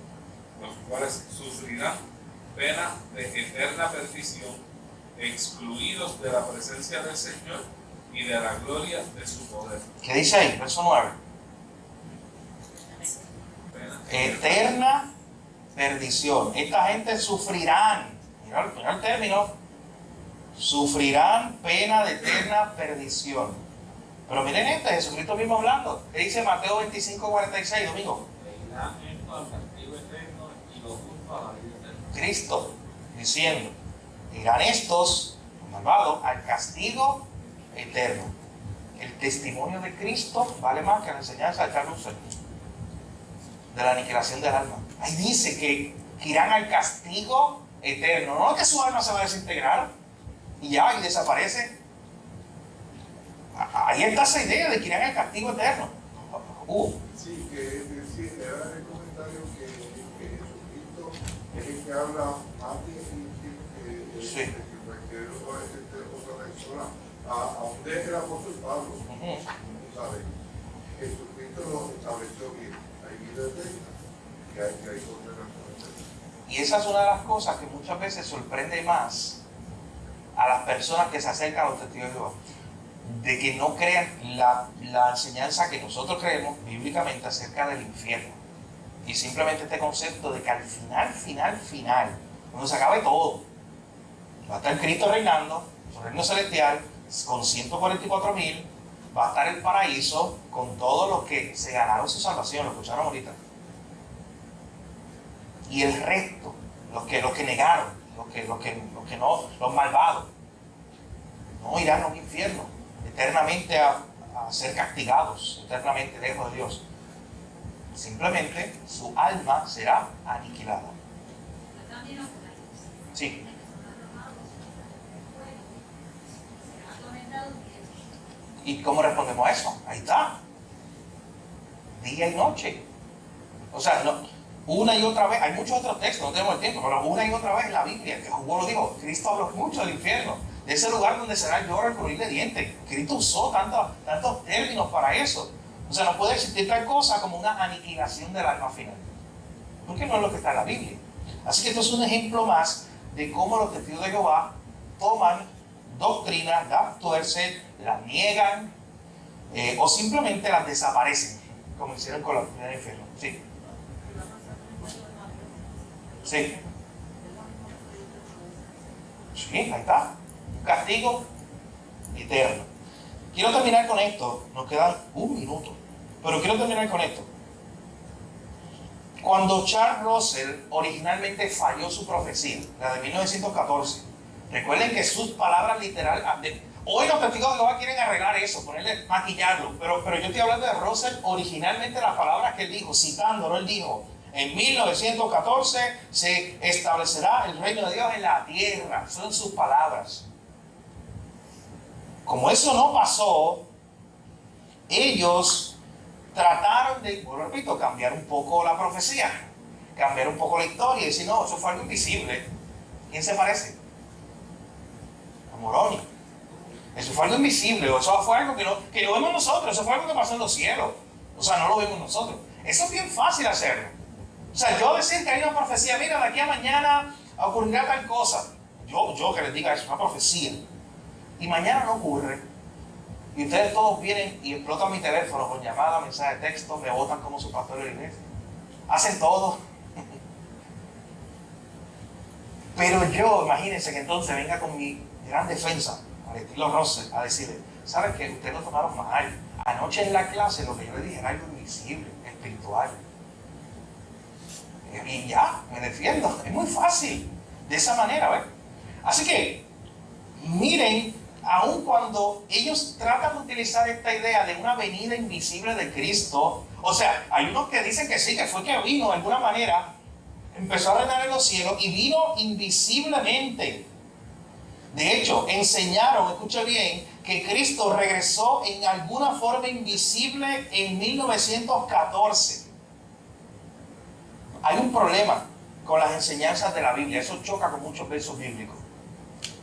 Speaker 7: los cuales sufrirán pena de eterna perdición, excluidos de la presencia del Señor y de la gloria de su poder.
Speaker 1: ¿Qué dice ahí? Verso 9. Eterna perdición. Esta gente sufrirán. Mira el término. Sufrirán pena de eterna perdición. Pero miren Jesucristo mismo hablando. ¿Qué dice Mateo 25:46, domingo? Cristo diciendo, irán estos malvados al castigo eterno. El testimonio de Cristo vale más que la enseñanza de Charles Russell de la aniquilación del alma. Ahí dice que irán al castigo eterno. No es que su alma se va a desintegrar y ya, y desaparece. Ahí está esa idea de que irán al castigo eterno.
Speaker 4: Sí, que era el comentario que Jesucristo es el que habla más de cualquier otra persona. Aún de el apóstol Pablo, ¿sabes? Jesucristo lo estableció bien. Hay vida eterna y hay condenación eterna.
Speaker 1: Y esa es una de las cosas que muchas veces sorprende más a las personas que se acercan a los testigos de Jehová, de que no crean la enseñanza que nosotros creemos bíblicamente acerca del infierno. Y simplemente este concepto de que al final, cuando se acabe todo, va a estar Cristo reinando, su reino celestial, con 144,000 va a estar el paraíso con todos los que se ganaron su salvación, lo escucharon ahorita. Y el resto, los que negaron, los que no, los malvados, no irán a un infierno, eternamente a ser castigados, eternamente lejos de Dios. Simplemente su alma será aniquilada. Sí. ¿Y cómo respondemos a eso? Ahí está. Día y noche. O sea, no, una y otra vez, hay muchos otros textos, no tenemos el tiempo, pero una y otra vez en la Biblia, que Juan lo dijo, Cristo habló mucho del infierno, de ese lugar donde será el lloro y el crujir de dientes. Cristo usó tantos términos para eso. O sea, no puede existir tal cosa como una aniquilación del alma final. Porque no es lo que está en la Biblia. Así que esto es un ejemplo más de cómo los testigos de Jehová toman doctrinas, las tuercen, las niegan o simplemente las desaparecen, como hicieron con la doctrina del infierno. Sí. Sí. Sí, ahí está. Un castigo eterno. Quiero terminar con esto. Nos quedan un minuto. Pero quiero terminar con esto. Cuando Charles Russell originalmente falló su profecía, la de 1914, recuerden que sus palabras literales, hoy los testigos de Jehová quieren arreglar eso, maquillarlo, pero yo estoy hablando de Russell, originalmente las palabras que él dijo, citándolo, él dijo, en 1914 se establecerá el reino de Dios en la tierra, son sus palabras. Como eso no pasó, ellos trataron de, bueno, repito, cambiar un poco la profecía, cambiar un poco la historia y decir, no, eso fue algo invisible. ¿Quién se parece? A Moroni. Eso fue algo invisible, o eso fue algo que lo vemos nosotros, eso fue algo que pasó en los cielos. O sea, no lo vemos nosotros. Eso es bien fácil hacerlo. O sea, yo decir que hay una profecía, mira, de aquí a mañana ocurrirá tal cosa. Yo que les diga eso, una profecía. Y mañana no ocurre. Y ustedes todos vienen y explotan mi teléfono con llamada, mensaje de texto, me votan como su pastor de la iglesia. Hacen todo. Pero yo, imagínense que entonces venga con mi gran defensa, al estilo Russell, a decirle, ¿saben qué? Ustedes lo tomaron mal. Anoche en la clase lo que yo le dije era algo invisible, espiritual. Y ya, me defiendo. Es muy fácil. De esa manera, ¿ves? Así que, miren, aun cuando ellos tratan de utilizar esta idea de una venida invisible de Cristo, o sea, hay unos que dicen que sí, que fue que vino de alguna manera, empezó a reinar en los cielos y vino invisiblemente. De hecho, enseñaron, escuche bien, que Cristo regresó en alguna forma invisible en 1914. Hay un problema con las enseñanzas de la Biblia, eso choca con muchos versos bíblicos.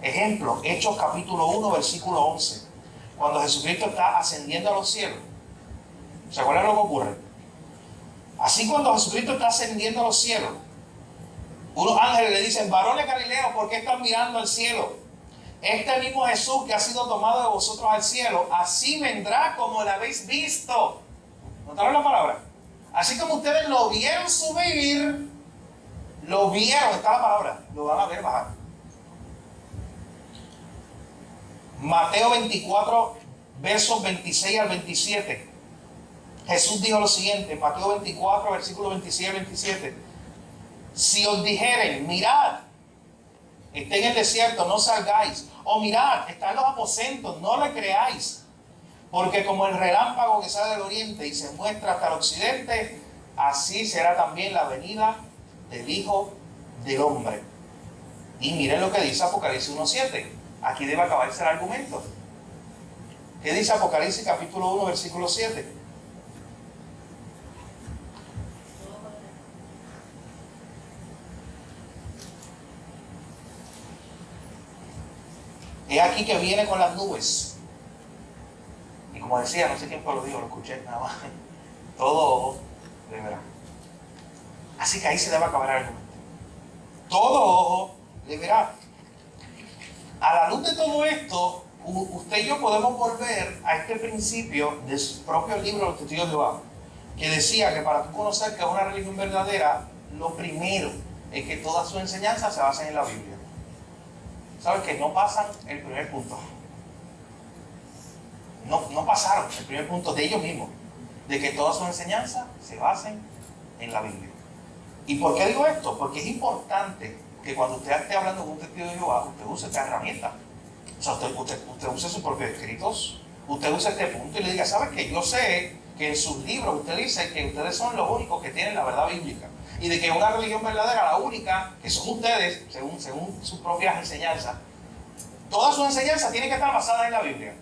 Speaker 1: Ejemplo, Hechos capítulo 1, versículo 11. Cuando Jesucristo está ascendiendo a los cielos. ¿Se acuerdan lo que ocurre? Así cuando Jesucristo está ascendiendo a los cielos, unos ángeles le dicen, varones galileos, ¿por qué están mirando al cielo? Este mismo Jesús que ha sido tomado de vosotros al cielo, así vendrá como lo habéis visto. ¿Notaron la palabra? Así como ustedes lo vieron subir, lo vieron, está la palabra, lo van a ver bajar. Mateo 24, versos 26 al 27. Jesús dijo lo siguiente, Mateo 24, versículos 26 al 27. Si os dijeren, mirad, está en el desierto, no salgáis. O mirad, está en los aposentos, no le creáis. Porque como el relámpago que sale del oriente y se muestra hasta el occidente, así será también la venida del Hijo del Hombre. Y miren lo que dice Apocalipsis 1:7. Aquí debe acabarse el argumento. ¿Qué dice Apocalipsis capítulo 1, versículo 7? Es aquí que viene con las nubes. Y como decía, no sé quién lo dijo, lo escuché nada más. Todo ojo le verá. Así que ahí se debe acabar el argumento. Todo ojo le verá. A la luz de todo esto, usted y yo podemos volver a este principio del propio libro de los Testigos de Jehová, que decía que para tú conocer que es una religión verdadera, lo primero es que todas sus enseñanzas se basen en la Biblia. ¿Sabes? Que no pasan el primer punto. no pasaron el primer punto de ellos mismos, de que toda su enseñanza se basen en la Biblia. ¿Y por qué digo esto? Porque es importante que cuando usted esté hablando con un testigo de Jehová, usted use esta herramienta. O sea, usted use sus propios escritos, usted use este punto y le diga, ¿sabes qué? Yo sé que en sus libros usted dice que ustedes son los únicos que tienen la verdad bíblica. Y de que una religión verdadera, la única, que son ustedes, según sus propias enseñanzas, toda su enseñanza tiene que estar basada en la Biblia.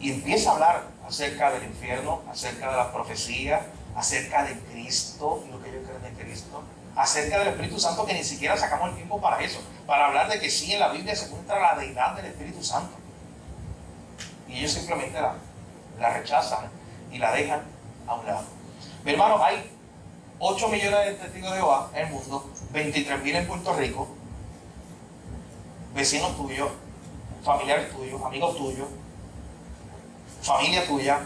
Speaker 1: Y empieza a hablar acerca del infierno, acerca de las profecías, acerca de Cristo y lo que ellos creen de Cristo, acerca del Espíritu Santo, que ni siquiera sacamos el tiempo para eso, para hablar de que sí, en la Biblia se encuentra la deidad del Espíritu Santo. Y ellos simplemente la rechazan y la dejan a un lado. Mi hermano, hay 8 millones de testigos de Jehová en el mundo, 23,000 en Puerto Rico, vecinos tuyos, familiares tuyos, amigos tuyos, familia tuya.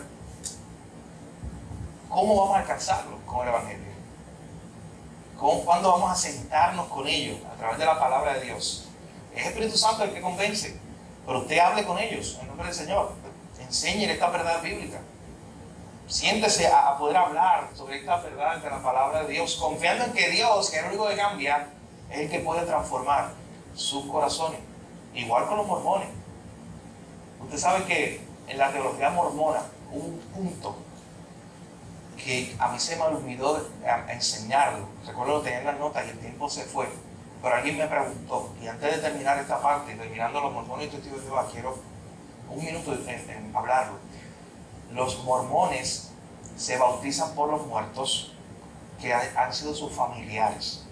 Speaker 1: ¿Cómo vamos a alcanzarlos con el Evangelio? ¿Cuándo vamos a sentarnos con ellos a través de la palabra de Dios? Es el Espíritu Santo el que convence, pero usted hable con ellos en nombre del Señor. Enséñele esta verdad bíblica. Siéntese a poder hablar sobre esta verdad de la palabra de Dios, confiando en que Dios, que es el único que cambia, es el que puede transformar sus corazones. Igual con los mormones. Usted sabe que en la teología mormona hubo un punto que a mí se me olvidó enseñarlo. Recuerdo que tenía en las notas y el tiempo se fue. Pero alguien me preguntó, y antes de terminar esta parte, terminando los mormones y testigos de Jehová, quiero un minuto en hablarlo. Los mormones se bautizan por los muertos que han sido sus familiares.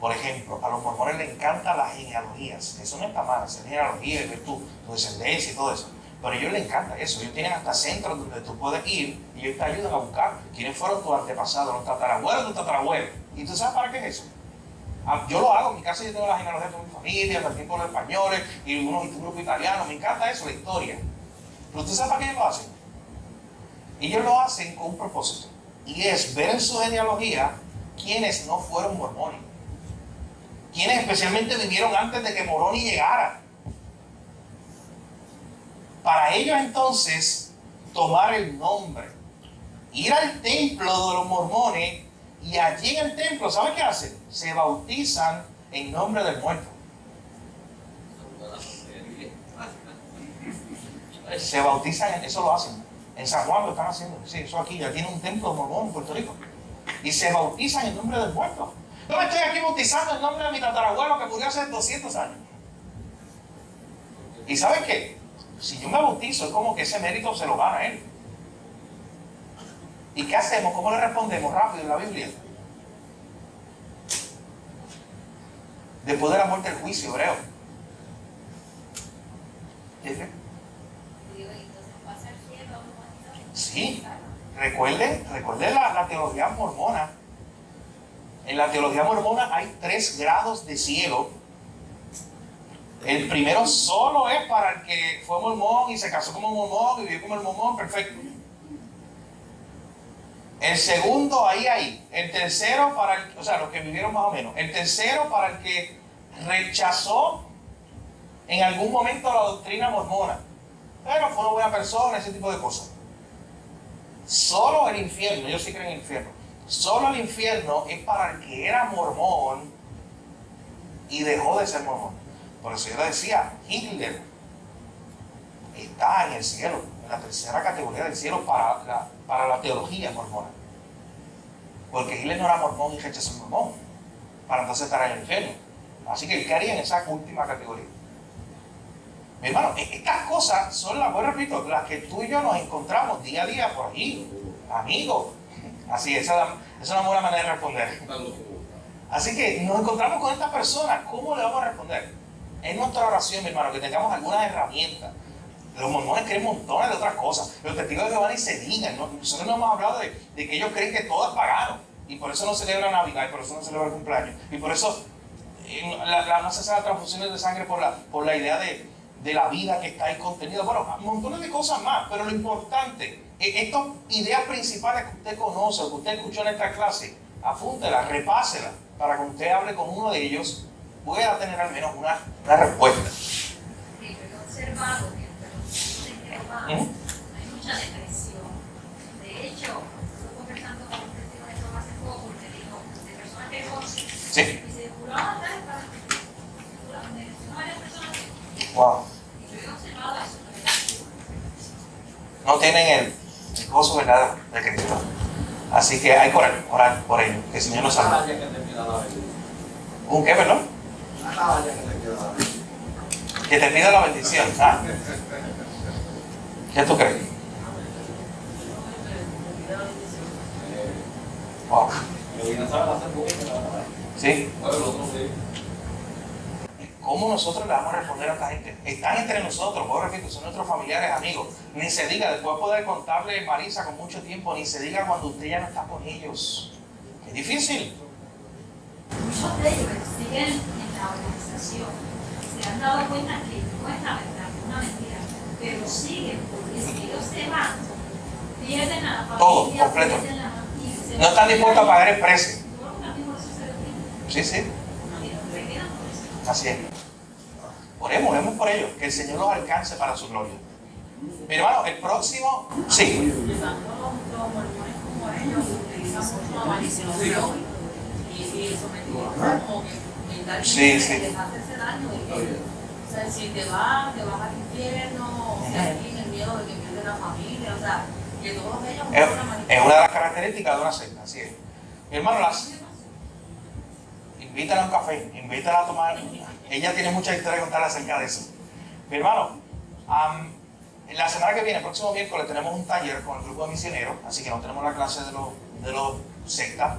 Speaker 1: Por ejemplo, a los mormones les encantan las genealogías. Eso no está mal, hacer genealogía y ver tu descendencia y todo eso. Pero a ellos les encanta eso. Ellos tienen hasta centros donde tú puedes ir y ellos te ayudan a buscar quiénes fueron tus antepasados, los tatarabuelos, tus tatarabuelos. ¿Y tú sabes para qué es eso? Yo lo hago, en mi casa yo tengo la genealogía de mi familia, del tiempo de los españoles y un grupo italiano. Me encanta eso, la historia. Pero ¿tú sabes para qué ellos lo hacen? Ellos lo hacen con un propósito. Y es ver en su genealogía quienes no fueron mormones. Quienes especialmente vivieron antes de que Moroni llegara. Para ellos entonces tomar el nombre, ir al templo de los mormones y allí en el templo, ¿saben qué hacen? Se bautizan en nombre del muerto. Se bautizan, eso lo hacen. En San Juan lo están haciendo. Sí, eso aquí ya tiene un templo mormón en Puerto Rico. Y se bautizan en nombre del muerto. Yo me estoy aquí bautizando en nombre de mi tatarabuelo que murió hace 200 años. ¿Y saben qué? Si yo me bautizo, es como que ese mérito se lo gana él. ¿Y qué hacemos? ¿Cómo le respondemos rápido en la Biblia? Después de la muerte del juicio hebreo. ¿Entiendes? Sí. Recuerde la teología mormona. En la teología mormona hay 3 grados de cielo. El primero solo es para el que fue mormón y se casó como mormón y vivió como el mormón, perfecto. El segundo, ahí. El tercero para el, o sea, los que vivieron más o menos. El tercero para el que rechazó en algún momento la doctrina mormona. Pero fue una buena persona, ese tipo de cosas. Solo el infierno, ellos sí creen en el infierno. Solo el infierno es para el que era mormón y dejó de ser mormón. Por eso yo le decía, Hitler está en el cielo, en la tercera categoría del cielo para la teología mormona. Porque Hitler no era mormón y rechazó el mormón, para entonces estar en el infierno. Así que él quedaría en esa última categoría. Mi hermano, estas cosas son las, pues repito, las que tú y yo nos encontramos día a día por ahí, amigos. Así, esa es una buena manera de responder. Así que nos encontramos con estas personas, ¿cómo le vamos a responder? Es nuestra oración, mi hermano, que tengamos algunas herramientas. Los mormones creen montones de otras cosas. Los testigos de Jehová ni se digan, ¿no? Nosotros no hemos hablado de que ellos creen que todo es pagano. Y por eso no celebran Navidad, y por eso no celebran cumpleaños. Y por eso no se hacen las transfusiones de sangre por la idea de la vida que está ahí contenida. Bueno, montones de cosas más. Pero lo importante, estas ideas principales que usted conoce, que usted escuchó en esta clase, apúntelas, repáselas, para que usted hable con uno de ellos, pueda tener al menos una respuesta.
Speaker 2: Sí, pero he observado que entre los hay mucha depresión. De hecho, estuve conversando con un testigo de Jehová hace poco y me dijo, de personas que conocen,
Speaker 1: Sí.
Speaker 2: y se juraban tal para varias personas que
Speaker 1: Wow.
Speaker 2: y yo he observado eso.
Speaker 1: No tienen el gozo verdadero de Cristo. Así que hay que orar por ellos, que el Señor nos salve. ¿Un qué, perdón? Que te pida la bendición. Ah. ¿Qué tú crees? Wow. ¿Sí? ¿Cómo nosotros le vamos a responder a esta gente? Están entre nosotros, puedo repetir, son nuestros familiares, amigos. Ni se diga, después poder contarle Marisa con mucho tiempo, ni se diga cuando usted ya no está con ellos. Es difícil.
Speaker 2: Muchos de ellos que siguen en la organización se han dado cuenta que no es la verdad, es una mentira, pero siguen porque si ellos se van, pierden a la familia,
Speaker 1: Todo, completo.
Speaker 2: pierden la familia.
Speaker 1: No están dispuestos a pagar el precio.
Speaker 2: Todo lo que a mí me sucede a mí,
Speaker 1: Sí, sí,
Speaker 2: se quedan por eso.
Speaker 1: así es. Oremos por ellos, que el Señor los alcance para su gloria. Mi hermano, el próximo, sí.
Speaker 5: Tanto los mormones como ellos utilizan mucho la manipulación y sometimiento como que mentalmente
Speaker 1: Sí, sí.
Speaker 5: les hace ese daño de que, o sea, si te vas al infierno, o sea, tienen el miedo de que pierden la familia, o sea, que todos ellos
Speaker 1: Es,
Speaker 5: usan la
Speaker 1: es
Speaker 5: manipulación.
Speaker 1: una de las características de una secta, así es. Mi hermano, invítala a un café, invítala a tomar. Ella tiene mucha historia que contar acerca de eso. Mi hermano, la semana que viene, el próximo miércoles, tenemos un taller con el grupo de misioneros, así que no tenemos la clase de los sectas.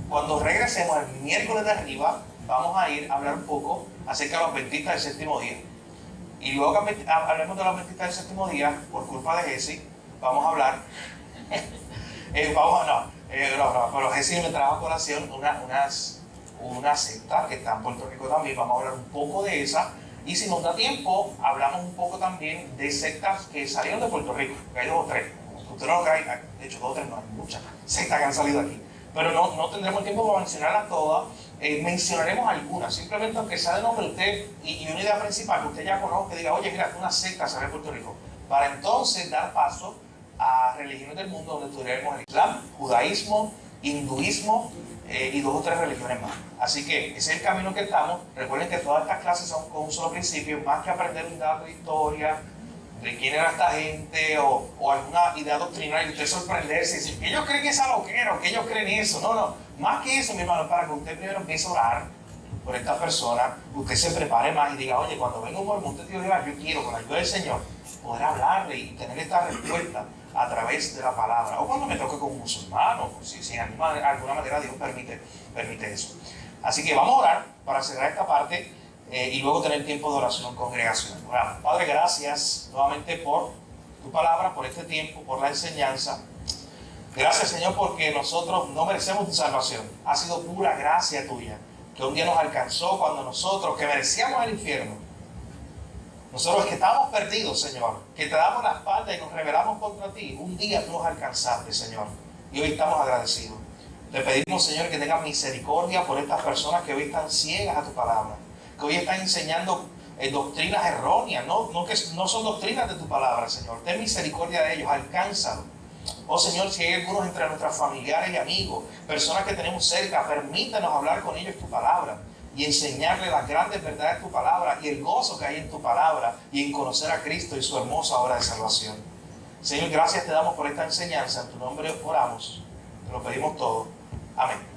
Speaker 1: Cuando regresemos el miércoles de arriba, vamos a ir a hablar un poco acerca de los adventistas del séptimo día. Y luego que hablemos de los adventistas del séptimo día, por culpa de Jesse, vamos a hablar. Pero Jesse me trajo a colación una secta que está en Puerto Rico también. Vamos a hablar un poco de esa. Y si nos da tiempo, hablamos un poco también de sectas que salieron de Puerto Rico, que hay 2 o 3. Usted no lo cree, de hecho 2 o 3 no hay muchas sectas que han salido aquí. Pero no tendremos tiempo para mencionarlas todas. Mencionaremos algunas, simplemente aunque sea de nombre usted y una idea principal que usted ya conozca, que diga, oye, mira, una secta sale de Puerto Rico. Para entonces dar paso a religiones del mundo donde estudiaremos el Islam, judaísmo, hinduismo y 2 o 3 religiones más. Así que ese es el camino que estamos. Recuerden que todas estas clases son con un solo principio, más que aprender un dato de historia, de quién era esta gente o alguna idea doctrinal y usted sorprenderse y decir que ellos creen que es aloquero, que ellos creen eso. No, más que eso, mi hermano, para que usted primero empiece a orar por esta persona, usted se prepare más y diga, oye, cuando venga un mormón, usted diga, yo quiero, con la ayuda del Señor, poder hablarle y tener esta respuesta a través de la palabra. O cuando me toque con un musulmán, o si de alguna manera Dios permite eso. Así que vamos a orar para cerrar esta parte y luego tener tiempo de oración congregacional. Oramos. Padre, gracias nuevamente por tu palabra, por este tiempo, por la enseñanza. Gracias, Señor, porque nosotros no merecemos tu salvación. Ha sido pura gracia tuya, que un día nos alcanzó cuando nosotros, que merecíamos el infierno, nosotros que estábamos perdidos, Señor, que te damos la espalda y nos rebelamos contra ti, un día tú nos alcanzaste, Señor, y hoy estamos agradecidos. Te pedimos, Señor, que tengas misericordia por estas personas que hoy están ciegas a tu palabra, que hoy están enseñando doctrinas erróneas, que no son doctrinas de tu palabra, Señor. Ten misericordia de ellos, alcánzalos. Oh Señor, si hay algunos entre nuestros familiares y amigos, personas que tenemos cerca, permítanos hablar con ellos tu palabra y enseñarles las grandes verdades de tu palabra y el gozo que hay en tu palabra y en conocer a Cristo y su hermosa obra de salvación. Señor, gracias te damos por esta enseñanza. En tu nombre oramos. Te lo pedimos todo. Amén.